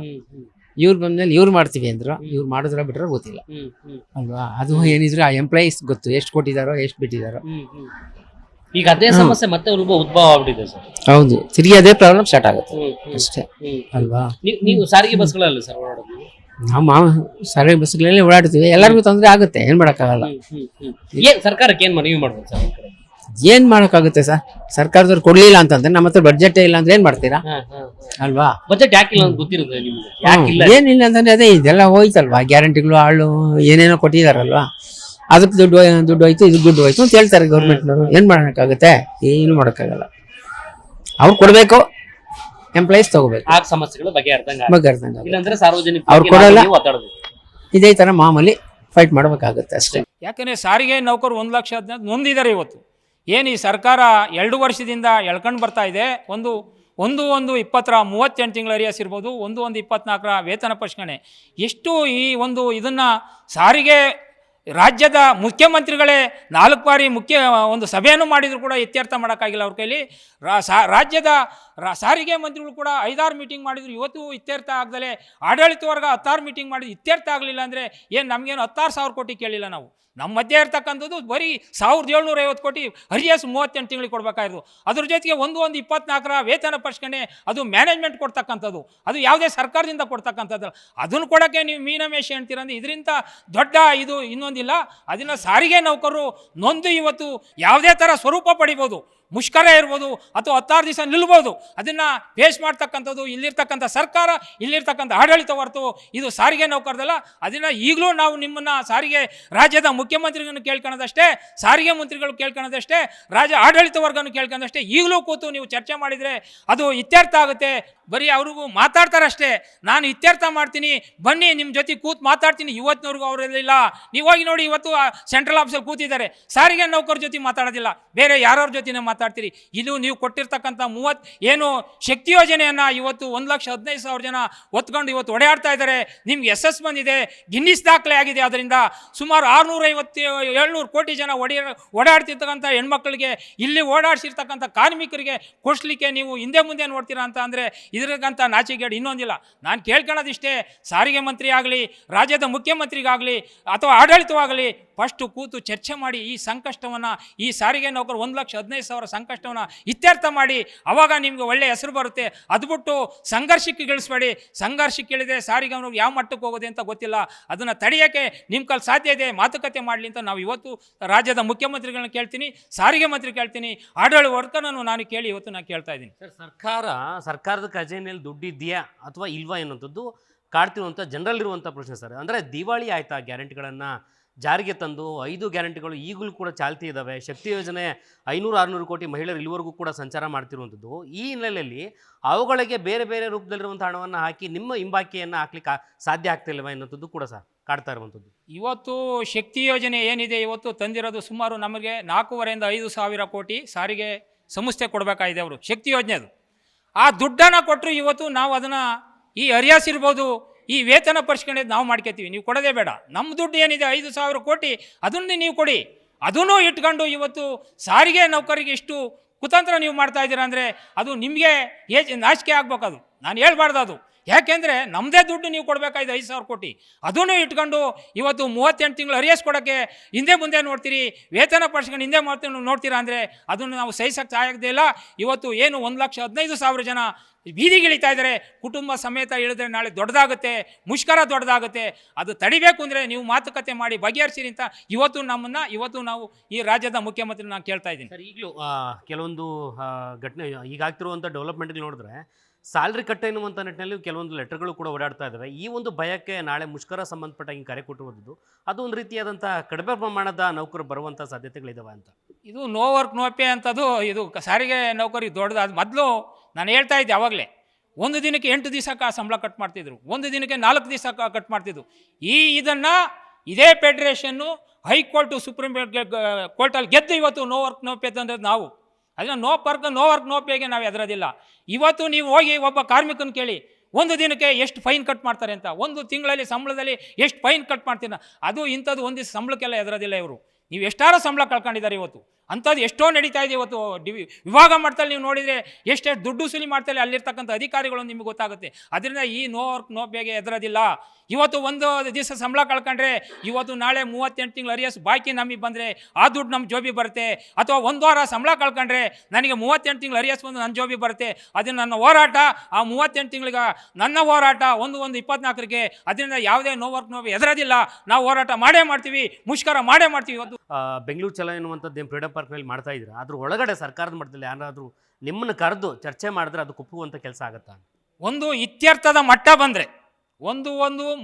ಇವ್ರು ಬಂದ್ಮೇಲೆ ಇವ್ರು ಮಾಡ್ತೀವಿ ಅಂದ್ರು. ಇವ್ರು ಮಾಡಿದ್ರ ಬಿಟ್ರೆ ಗೊತ್ತಿಲ್ಲ ಅಲ್ವಾ? ಅದು ಏನಿದ್ರು ಆ ಎಂಪ್ಲಾಯೀಸ್ ಗೊತ್ತು ಎಷ್ಟು ಕೊಟ್ಟಿದ್ದಾರೋ ಎಷ್ಟು ಬಿಟ್ಟಿದ್ದಾರೋ. ಈಗ ಅದೇ ಸಮಸ್ಯೆ ಮತ್ತೆ ಉದ್ಭವ ಆಗ್ಬಿಟ್ಟಿದೆ ಸರ್. ಹೌದು, ತಿರುಗಿ ಅದೇ ಪ್ರಾಬ್ಲಮ್ ಸ್ಟಾರ್ಟ್ ಆಗುತ್ತೆ ಅಷ್ಟೇ ಅಲ್ವಾ? ನೀವು ಸಾರಿಗೆ ಬಸ್ಗಳಲ್ಲಿ ಸರ್ ಓಡಾಡೋದು? ನಾವು ಸಾರಿಗೆ ಬಸ್ಗಳಲ್ಲಿ ಓಡಾಡ್ತೀವಿ, ಎಲ್ಲರಿಗೂ ತೊಂದರೆ ಆಗುತ್ತೆ, ಏನ್ ಮಾಡೋಕ್ಕಾಗಲ್ಲ. ಸರ್ಕಾರಕ್ಕೆ ಏನ್ ಮನವಿ ಮಾಡ್ಬೋದು ಸರ್? ಏನ್ ಮಾಡೋಕ್ಕಾಗುತ್ತೆ ಸರ್? ಸರ್ಕಾರದವ್ರು ಕೊಡ್ಲಿಲ್ಲ ಅಂತಂದ್ರೆ ನಮ್ಮ ಹತ್ರ ಬಡ್ಜೆಟ್ ಇಲ್ಲ ಅಂದ್ರೆ ಏನ್ ಮಾಡ್ತೀರಾ ಅಲ್ವಾ? ಬಜೆಟ್ ಯಾಕಿಲ್ಲ ಅಂತ ಗೊತ್ತಿರುತ್ತೆ ನಿಮ್ಗೆ? ಏನಿಲ್ಲ ಅಂತಂದ್ರೆ ಅದೇ ಇದೆಲ್ಲ ಹೋಯ್ತಲ್ವಾ, ಗ್ಯಾರಂಟಿಗಳು ಆಳು ಏನೇನೋ ಕೊಟ್ಟಿದಾರಲ್ವಾ, ಅದಕ್ಕೆ ದುಡ್ಡು ಹೋಯ್ತು, ಇದಕ್ಕೆ ದುಡ್ಡು ಹೋಯ್ತು ಅಂತ ಹೇಳ್ತಾರೆ ಗೌರ್ಮೆಂಟ್ನವರು. ಏನ್ ಮಾಡೋಕ್ಕಾಗುತ್ತೆ? ಏನು ಮಾಡೋಕ್ಕಾಗಲ್ಲ. ಅವ್ರು ಕೊಡ್ಬೇಕು, ಎಂಪ್ಲಾಯೀಸ್ ತಗೋಬೇಕು. ಆ ಸಮಸ್ಯೆಗಳು ಬಗೆಹರ್ದಂಗೆ ಇಲ್ಲಾಂದ್ರೆ ಸಾರ್ವಜನಿಕ ಅವ್ರು ಕೊಡಲ್ಲ. ಇದೇ ತರ ಮಾಮೂಲಿ ಫೈಟ್ ಮಾಡಬೇಕಾಗುತ್ತೆ ಅಷ್ಟೇ. ಯಾಕಂದರೆ ಸಾರಿಗೆ ನೌಕರು 1,15,000 ನೊಂದಿದ್ದಾರೆ ಇವತ್ತು. ಏನು ಈ ಸರ್ಕಾರ 2 ವರ್ಷದಿಂದ ಎಳ್ಕೊಂಡು ಬರ್ತಾ ಇದೆ, ಒಂದು ಒಂದು 28 ತಿಂಗಳ ಅರಿಯಸ್ ಇರ್ಬೋದು, 24 ವೇತನ ಪರಿಷ್ಕರಣೆ. ಎಷ್ಟು ಈ ಒಂದು ಇದನ್ನು ಸಾರಿಗೆ ರಾಜ್ಯದ ಮುಖ್ಯಮಂತ್ರಿಗಳೇ 4 ಬಾರಿ ಒಂದು ಸಭೆಯನ್ನು ಮಾಡಿದರೂ ಕೂಡ ಇತ್ಯರ್ಥ ಮಾಡೋಕ್ಕಾಗಿಲ್ಲ ಅವ್ರ ಕೈಲಿ. ರಾಜ್ಯದ ಸಾರಿಗೆ ಮಂತ್ರಿಗಳು ಕೂಡ 5-6 ಮೀಟಿಂಗ್ ಮಾಡಿದ್ರು, ಇವತ್ತು ಇತ್ಯರ್ಥ ಆಗದಲೇ ಆಡಳಿತ ವರ್ಗ 16 ಮೀಟಿಂಗ್ ಮಾಡಿದ್ರು, ಇತ್ಯರ್ಥ ಆಗಲಿಲ್ಲ ಅಂದರೆ ಏನು ನಮಗೇನು 16,000 ಕೋಟಿ ಕೇಳಿಲ್ಲ ನಾವು. ನಮ್ಮ ಮಧ್ಯೆ ಇರ್ತಕ್ಕಂಥದ್ದು ಬರೀ 1,750 ಕೋಟಿ ಅರಿಯಸ್ 38 ತಿಂಗಳಿಗೆ ಕೊಡಬೇಕಾಗಿರೋದು. ಅದ್ರ ಜೊತೆಗೆ 24 ವೇತನ ಪರಿಷ್ಕರಣೆ ಅದು ಮ್ಯಾನೇಜ್ಮೆಂಟ್ ಕೊಡ್ತಕ್ಕಂಥದ್ದು, ಅದು ಯಾವುದೇ ಸರ್ಕಾರದಿಂದ ಕೊಡ್ತಕ್ಕಂಥದ್ದು. ಅದನ್ನು ಕೊಡೋಕ್ಕೆ ನೀವು ಮೀನಮೇಷ ಅಂತೀರಂದ್ರೆ ಇದರಿಂದ ದೊಡ್ಡ ಇದು ಇನ್ನೊಂದಿಲ್ಲ. ಅದನ್ನು ಸಾರಿಗೆ ನೌಕರರು ನೊಂದು ಇವತ್ತು ಯಾವುದೇ ಥರ ಸ್ವರೂಪ ಪಡಿಬೋದು, ಮುಷ್ಕರ ಇರ್ಬೋದು ಅಥವಾ 16 ದಿವಸ ನಿಲ್ಬೋದು. ಅದನ್ನು ಫೇಸ್ ಮಾಡ್ತಕ್ಕಂಥದ್ದು ಇಲ್ಲಿರ್ತಕ್ಕಂಥ ಸರ್ಕಾರ, ಇಲ್ಲಿರ್ತಕ್ಕಂಥ ಆಡಳಿತ ಹೊರತು ಇದು ಸಾರಿಗೆ ನೌಕರದಲ್ಲ. ಅದನ್ನು ಈಗಲೂ ನಾವು ನಿಮ್ಮನ್ನು ಸಾರಿಗೆ ರಾಜ್ಯದ ಮುಖ್ಯಮಂತ್ರಿಗಳನ್ನು ಕೇಳ್ಕೊಳ್ಳೋದಷ್ಟೇ, ಸಾರಿಗೆ ಮಂತ್ರಿಗಳು ಕೇಳ್ಕೊಳ್ಳೋದಷ್ಟೇ, ರಾಜ್ಯ ಆಡಳಿತ ವರ್ಗವನ್ನು ಕೇಳ್ಕೊಳ್ಳೋದಷ್ಟೇ. ಈಗಲೂ ಕೂತು ನೀವು ಚರ್ಚೆ ಮಾಡಿದರೆ ಅದು ಇತ್ಯರ್ಥ ಆಗುತ್ತೆ. ಬರೀ ಅವ್ರಿಗೂ ಮಾತಾಡ್ತಾರಷ್ಟೇ, ನಾನು ಇತ್ಯರ್ಥ ಮಾಡ್ತೀನಿ ಬನ್ನಿ ನಿಮ್ಮ ಜೊತೆ ಕೂತು ಮಾತಾಡ್ತೀನಿ. ಇವತ್ತಿನವ್ರಿಗೂ ಅವರೆಲ್ಲ ನೀವು ಹೋಗಿ ನೋಡಿ, ಇವತ್ತು ಸೆಂಟ್ರಲ್ ಆಫೀಸಲ್ಲಿ ಕೂತಿದ್ದಾರೆ, ಸಾರಿಗೆ ನೌಕರ ಜೊತೆ ಮಾತಾಡೋದಿಲ್ಲ, ಬೇರೆ ಯಾರ್ಯಾರ ಜೊತೆನೇ ಮಾತಾಡ್ತೀರಿ. ಇದು ನೀವು ಕೊಟ್ಟಿರ್ತಕ್ಕಂಥ ಏನು ಶಕ್ತಿ ಯೋಜನೆಯನ್ನು ಇವತ್ತು 1,15,000 ಜನ ಒತ್ಕೊಂಡು ಇವತ್ತು ಓಡಾಡ್ತಾ ಇದ್ದಾರೆ. ನಿಮ್ಗೆ SS ಬಂದಿದೆ, ಗಿನ್ನಿಸ್ ದಾಖಲೆ ಆಗಿದೆ. ಅದರಿಂದ ಸುಮಾರು 650-700 ಕೋಟಿ ಜನ ಓಡಾಡ್ತಿರ್ತಕ್ಕಂಥ ಹೆಣ್ಮಕ್ಳಿಗೆ, ಇಲ್ಲಿ ಓಡಾಡಿಸಿರ್ತಕ್ಕಂಥ ಕಾರ್ಮಿಕರಿಗೆ ಕೊಡಿಸ್ಲಿಕ್ಕೆ ನೀವು ಹಿಂದೆ ಮುಂದೆ ನೋಡ್ತೀರಾ ಅಂತ ಅಂದರೆ ಇದ್ರಿಗಂತ ನಾಚಿಗೇಡು ಇನ್ನೊಂದಿಲ್ಲ. ನಾನು ಕೇಳ್ಕೊಳ್ಳೋದಿಷ್ಟೇ, ಸಾರಿಗೆ ಮಂತ್ರಿ ಆಗಲಿ, ರಾಜ್ಯದ ಮುಖ್ಯಮಂತ್ರಿಗಾಗಲಿ ಅಥವಾ ಆಡಳಿತವಾಗಲಿ ಫಸ್ಟು ಕೂತು ಚರ್ಚೆ ಮಾಡಿ ಈ ಸಂಕಷ್ಟವನ್ನು, ಈ ಸಾರಿಗೆ ನೌಕರು 1,15,000 ಸಂಕಷ್ಟವನ್ನು ಇತ್ಯರ್ಥ ಮಾಡಿ, ಆವಾಗ ನಿಮಗೆ ಒಳ್ಳೆಯ ಹೆಸರು ಬರುತ್ತೆ. ಅದು ಬಿಟ್ಟು ಸಂಘರ್ಷಕ್ಕೆ ಇಳಿಸ್ಬೇಡಿ. ಸಂಘರ್ಷಕ್ಕೆ ಇಳಿದ್ರೆ ಸಾರಿಗೆ ಅವ್ರಿಗೆ ಯಾವ ಮಟ್ಟಕ್ಕೆ ಹೋಗೋದೆ ಅಂತ ಗೊತ್ತಿಲ್ಲ. ಅದನ್ನು ತಡೆಯೋಕ್ಕೆ ನಿಮ್ಮ ಕೈಲಿ ಸಾಧ್ಯ ಇದೆ, ಮಾತುಕತೆ ಮಾಡಲಿ ಅಂತ ನಾವು ಇವತ್ತು ರಾಜ್ಯದ ಮುಖ್ಯಮಂತ್ರಿಗಳನ್ನ ಕೇಳ್ತೀನಿ, ಸಾರಿಗೆ ಮಂತ್ರಿ ಕೇಳ್ತೀನಿ, ಆಡಳಿತ ವರ್ಗನೂ ನಾನು ಕೇಳಿ ಇವತ್ತು ನಾನು ಕೇಳ್ತಾ ಇದ್ದೀನಿ. ಸರ್, ಸರ್ಕಾರದ ಖಜಾನೆಯಲ್ಲಿ ದುಡ್ಡಿದೆಯಾ ಅಥವಾ ಇಲ್ವಾ ಎನ್ನುವಂಥದ್ದು ಕಾಡ್ತಿರುವಂಥ ಜನರಲ್ಲಿರುವಂಥ ಪ್ರಶ್ನೆ ಸರ್. ಅಂದರೆ ದಿವಾಳಿ ಆಯ್ತಾ ಗ್ಯಾರಂಟಿಗಳನ್ನು ಜಾರಿಗೆ ತಂದು 5 ಗ್ಯಾರಂಟಿಗಳು ಈಗಲೂ ಕೂಡ ಚಾಲ್ತಿ ಇದ್ದಾವೆ. ಶಕ್ತಿ ಯೋಜನೆ 500-600 ಕೋಟಿ ಮಹಿಳೆಯರು ಇಲ್ಲಿವರೆಗೂ ಕೂಡ ಸಂಚಾರ ಮಾಡ್ತಿರುವಂಥದ್ದು. ಈ ಹಿನ್ನೆಲೆಯಲ್ಲಿ ಅವುಗಳಿಗೆ ಬೇರೆ ಬೇರೆ ರೂಪದಲ್ಲಿರುವಂಥ ಹಣವನ್ನು ಹಾಕಿ ನಿಮ್ಮ ಹಿಂಬಾಕಿಯನ್ನು ಹಾಕ್ಲಿಕ್ಕೆ ಸಾಧ್ಯ ಆಗ್ತಿಲ್ವ ಎನ್ನುವಂಥದ್ದು ಕೂಡ ಸರ್ ಕಾಡ್ತಾ ಇರುವಂಥದ್ದು. ಇವತ್ತು ಶಕ್ತಿ ಯೋಜನೆ ಏನಿದೆ ಇವತ್ತು ತಂದಿರೋದು ಸುಮಾರು ನಮಗೆ 4,500 ಕೋಟಿ ಸಾರಿಗೆ ಸಂಸ್ಥೆ ಕೊಡಬೇಕಾಗಿದೆ ಅವರು ಶಕ್ತಿ ಯೋಜನೆದು. ಆ ದುಡ್ಡನ್ನು ಕೊಟ್ಟರು ಇವತ್ತು ನಾವು ಅದನ್ನು ಈ ಅರಿಯಾಸ್ ಇರ್ಬೋದು, ಈ ವೇತನ ಪರಿಷ್ಕರಣೆ ನಾವು ಮಾಡ್ಕೊತೀವಿ, ನೀವು ಕೊಡೋದೇ ಬೇಡ. ನಮ್ಮ ದುಡ್ಡು ಏನಿದೆ 5,000 ಕೋಟಿ ಅದನ್ನು ನೀವು ಕೊಡಿ. ಅದನ್ನು ಇಟ್ಕೊಂಡು ಇವತ್ತು ಸಾರಿಗೆ ನೌಕರಿಗೆ ಇಷ್ಟು ಕುತಂತ್ರ ನೀವು ಮಾಡ್ತಾ ಇದ್ದೀರಾ ಅಂದರೆ ಅದು ನಿಮಗೆ ನಾಚಿಕೆ ಆಗ್ಬೇಕು. ಅದು ನಾನು ಹೇಳ್ಬಾರ್ದು. ಅದು ಯಾಕೆಂದರೆ ನಮ್ಮದೇ ದುಡ್ಡು ನೀವು ಕೊಡಬೇಕಾಯ್ತು 5,000 ಕೋಟಿ. ಅದನ್ನು ಇಟ್ಕೊಂಡು ಇವತ್ತು 38 ತಿಂಗಳು ಅರಿಯಸ್ ಕೊಡೋಕ್ಕೆ ಹಿಂದೆ ಮುಂದೆ ನೋಡ್ತೀರಿ, ವೇತನ ಪರಿಷ್ಕರಣೆ ಹಿಂದೆ ನೋಡ್ತೀರಾ ಅಂದರೆ ಅದನ್ನು ನಾವು ಸಹಿಸೋಕ್ಕೆ ಆಗದೇ ಇಲ್ಲ. ಇವತ್ತು ಏನು 1,15,000 ಜನ ಬೀದಿಗಿಳಿತಾ ಇದ್ದಾರೆ, ಕುಟುಂಬ ಸಮೇತ ಇಳಿದ್ರೆ ನಾಳೆ ದೊಡ್ಡದಾಗುತ್ತೆ, ಮುಷ್ಕರ ದೊಡ್ಡದಾಗುತ್ತೆ. ಅದು ತಡಿಬೇಕು ಅಂದರೆ ನೀವು ಮಾತುಕತೆ ಮಾಡಿ ಬಗೆಹರಿಸಿರಿ ಅಂತ ಇವತ್ತು ನಾವು ಈ ರಾಜ್ಯದ ಮುಖ್ಯಮಂತ್ರಿ ನಾನು ಕೇಳ್ತಾ ಇದ್ದೀನಿ ಸರ್. ಈಗಲೂ ಕೆಲವೊಂದು ಘಟನೆ ಈಗಾಗ್ತಿರುವಂಥ ಡೆವಲಪ್ಮೆಂಟ್ಗಳು ನೋಡಿದ್ರೆ ಸ್ಯಾಲ್ರಿ ಕಟ್ ಎನ್ನುವಂಥ ನಿಟ್ಟಿನಲ್ಲಿ ಕೆಲವೊಂದು ಲೆಟರ್ಗಳು ಕೂಡ ಓಡಾಡ್ತಾ ಇದ್ದಾವೆ. ಈ ಒಂದು ಭಯಕ್ಕೆ ನಾಳೆ ಮುಷ್ಕರ ಸಂಬಂಧಪಟ್ಟಾಗಿ ಕರೆ ಕೊಟ್ಟಿರುವಂಥದ್ದು ಅದು ಒಂದು ರೀತಿಯಾದಂಥ ಕಡಿಮೆ ಪ್ರಮಾಣದ ನೌಕರು ಬರುವಂಥ ಸಾಧ್ಯತೆಗಳಿದ್ದಾವೆ ಅಂತ. ಇದು ನೋ ವರ್ಕ್ ನೋ ಪೇ ಅಂತದ್ದು ಇದು ಸಾರಿಗೆ ನೌಕರಿಗೆ ದೊಡ್ಡದು. ಅದು ಮೊದಲು ನಾನು ಹೇಳ್ತಾ ಇದ್ದೆ ಆವಾಗಲೇ, ಒಂದು ದಿನಕ್ಕೆ 8 ದಿವಸಕ್ಕೆ ಸಂಬಳ ಕಟ್ ಮಾಡ್ತಿದ್ರು, ಒಂದು ದಿನಕ್ಕೆ 4 ದಿವಸ ಕಟ್ ಮಾಡ್ತಿದ್ರು. ಇದನ್ನು ಇದೇ ಫೆಡರೇಷನ್ನು ಹೈಕೋರ್ಟು ಸುಪ್ರೀಂ ಕೋರ್ಟಲ್ಲಿ ಗೆದ್ದು ಇವತ್ತು ನೋ ವರ್ಕ್ ನೋ ಪೇ ತಂದ್ರೆ ನಾವು ಅದನ್ನು ನೋ ವರ್ಕ್ ನೋ ಪೇಗೆ ನಾವು ಎದುರೋದಿಲ್ಲ. ಇವತ್ತು ನೀವು ಹೋಗಿ ಒಬ್ಬ ಕಾರ್ಮಿಕನ ಕೇಳಿ ಒಂದು ದಿನಕ್ಕೆ ಎಷ್ಟು ಫೈನ್ ಕಟ್ ಮಾಡ್ತಾರೆ ಅಂತ, ಒಂದು ತಿಂಗಳಲ್ಲಿ ಸಂಬಳದಲ್ಲಿ ಎಷ್ಟು ಫೈನ್ ಕಟ್ ಮಾಡ್ತೀರ. ಅದು ಇಂಥದ್ದು ಒಂದು ದಿವಸ ಸಂಬಳಕ್ಕೆಲ್ಲ ಎದುರೋದಿಲ್ಲ ಇವರು. ನೀವು ಎಷ್ಟಾರು ಸಂಬಳ ಕಳ್ಕೊಂಡಿದ್ದಾರೆ ಇವತ್ತು. ಅಂಥದ್ದು ಎಷ್ಟೋ ನಡೀತಾ ಇದೆ ಇವತ್ತು. ವಿಭಾಗ ಮಟ್ಟದಲ್ಲಿ ನೀವು ನೋಡಿದರೆ ಎಷ್ಟೆಷ್ಟು ದುಡ್ಡು ಸುಲಿ ಮಾಡ್ತಾರೆ ಅಲ್ಲಿರ್ತಕ್ಕಂಥ ಅಧಿಕಾರಿಗಳು ನಿಮಗೆ ಗೊತ್ತಾಗುತ್ತೆ. ಅದರಿಂದ ಈ ನೋ ವರ್ಕ್ ನೋ ಪೇಗೆ ಎದುರೋದಿಲ್ಲ. ಇವತ್ತು ಒಂದು ದಿವಸ ಸಂಬಳ ಕಳ್ಕೊಂಡ್ರೆ ಇವತ್ತು ನಾಳೆ 38 ತಿಂಗಳು ಅರಿಯಸ್ ಬಾಕಿ ನಮಗೆ ಬಂದರೆ ಆ ದುಡ್ಡು ನಮ್ಮ ಜೋಬಿ ಬರುತ್ತೆ. ಅಥವಾ ಒಂದು ವಾರ ಸಂಬಳ ಕಳ್ಕೊಂಡ್ರೆ ನನಗೆ 38 ತಿಂಗಳು ಅರಿಯಸ್ ಬಂದು ನನ್ನ ಜೋಬಿ ಬರುತ್ತೆ. ಅದು ನನ್ನ ಹೋರಾಟ. ಆ 38 ತಿಂಗಳಿಗೆ ನನ್ನ ಹೋರಾಟ 1/1/24ಗೆ. ಅದರಿಂದ ಯಾವುದೇ ನೋ ವರ್ಕ್ ನೋ ಪೇ ಎದುರೋದಿಲ್ಲ. ನಾವು ಹೋರಾಟ ಮಾಡೇ ಮಾಡ್ತೀವಿ, ಮುಷ್ಕರ ಮಾಡೇ ಮಾಡ್ತೀವಿ. ಇವತ್ತು ಬೆಂಗಳೂರು ಚಲೋ ಎನ್ನುವಂಥದ್ದು ಏನು ಫ್ರೀಡಮ್ ಪಾರ್ಕ್ನಲ್ಲಿ ಮಾಡ್ತಾ ಇದ್ದೀರಾ, ಅದ್ರ ಒಳಗಡೆ ಸರ್ಕಾರದ ಮಟ್ಟದಲ್ಲಿ ಯಾರಾದರೂ ನಿಮ್ಮನ್ನು ಕರೆದು ಚರ್ಚೆ ಮಾಡಿದ್ರೆ ಅದು ಕುಪ್ಪುವಂಥ ಕೆಲಸ ಆಗುತ್ತಾ? ಒಂದು ಇತ್ಯರ್ಥದ ಮಟ್ಟ ಬಂದರೆ, ಒಂದು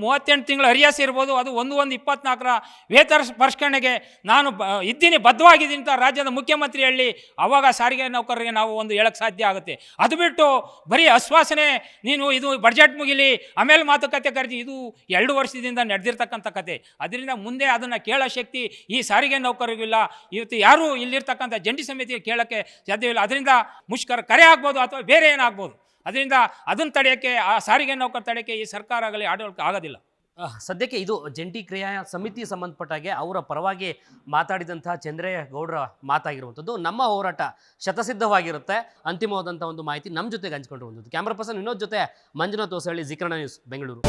38 ತಿಂಗಳ ಅರಿಯಾಸ ಇರ್ಬೋದು, ಅದು 1/1/24 ವೇತನ ಪರಿಷ್ಕರಣೆಗೆ ನಾನು ಇದ್ದೀನಿ, ಬದ್ಧವಾಗಿದ್ದೀನಿ ಅಂತ ರಾಜ್ಯದ ಮುಖ್ಯಮಂತ್ರಿ ಹೇಳಿ ಆವಾಗ ಸಾರಿಗೆ ನೌಕರರಿಗೆ ನಾವು ಒಂದು ಹೇಳಕ್ಕೆ ಸಾಧ್ಯ ಆಗುತ್ತೆ. ಅದು ಬಿಟ್ಟು ಬರೀ ಆಶ್ವಾಸನೆ, ನೀನು ಇದು ಬಡ್ಜೆಟ್ ಮುಗಿಲಿ ಆಮೇಲೆ ಮಾತುಕತೆ ಕರೆದಿ, ಇದು 2 ವರ್ಷದಿಂದ ನಡೆದಿರ್ತಕ್ಕಂಥ ಕತೆ. ಅದರಿಂದ ಮುಂದೆ ಅದನ್ನು ಕೇಳೋ ಶಕ್ತಿ ಈ ಸಾರಿಗೆ ನೌಕರರಿಗಿಲ್ಲ. ಇವತ್ತು ಯಾರೂ ಇಲ್ಲಿರ್ತಕ್ಕಂಥ ಜಂಟಿ ಸಮಿತಿಗೆ ಕೇಳೋಕ್ಕೆ ಸಾಧ್ಯವಿಲ್ಲ. ಅದರಿಂದ ಮುಷ್ಕರ ಕರೆ ಆಗ್ಬೋದು ಅಥವಾ ಬೇರೆ ಏನಾಗ್ಬೋದು. ಅದರಿಂದ ಅದನ್ನು ತಡೆಯೋಕ್ಕೆ, ಆ ಸಾರಿಗೆ ನೌಕರ ತಡೆಯೋಕ್ಕೆ ಈ ಸರ್ಕಾರ ಆಗಲಿ ಆಡಳಿತ ಆಗೋದಿಲ್ಲ. ಸದ್ಯಕ್ಕೆ ಇದು ಜಂಟಿ ಕ್ರಿಯಾ ಸಮಿತಿ ಸಂಬಂಧಪಟ್ಟಾಗೆ ಅವರ ಪರವಾಗಿ ಮಾತಾಡಿದಂತಹ ಚಂದ್ರೇಗೌಡರ ಮಾತಾಗಿರುವಂಥದ್ದು. ನಮ್ಮ ಹೋರಾಟ ಶತಸಿದ್ಧವಾಗಿರುತ್ತೆ. ಅಂತಿಮವಾದಂಥ ಒಂದು ಮಾಹಿತಿ ನಮ್ಮ ಜೊತೆಗೆ ಹಂಚ್ಕೊಂಡಿರುವಂಥದ್ದು. ಕ್ಯಾಮ್ರಾ ಪರ್ಸನ್ ವಿನೋದ್ ಜೊತೆ ಮಂಜುನಾಥ್ ಹೊಸಳ್ಳಿ, ಜಿ ಕನ್ನಡ ನ್ಯೂಸ್, ಬೆಂಗಳೂರು.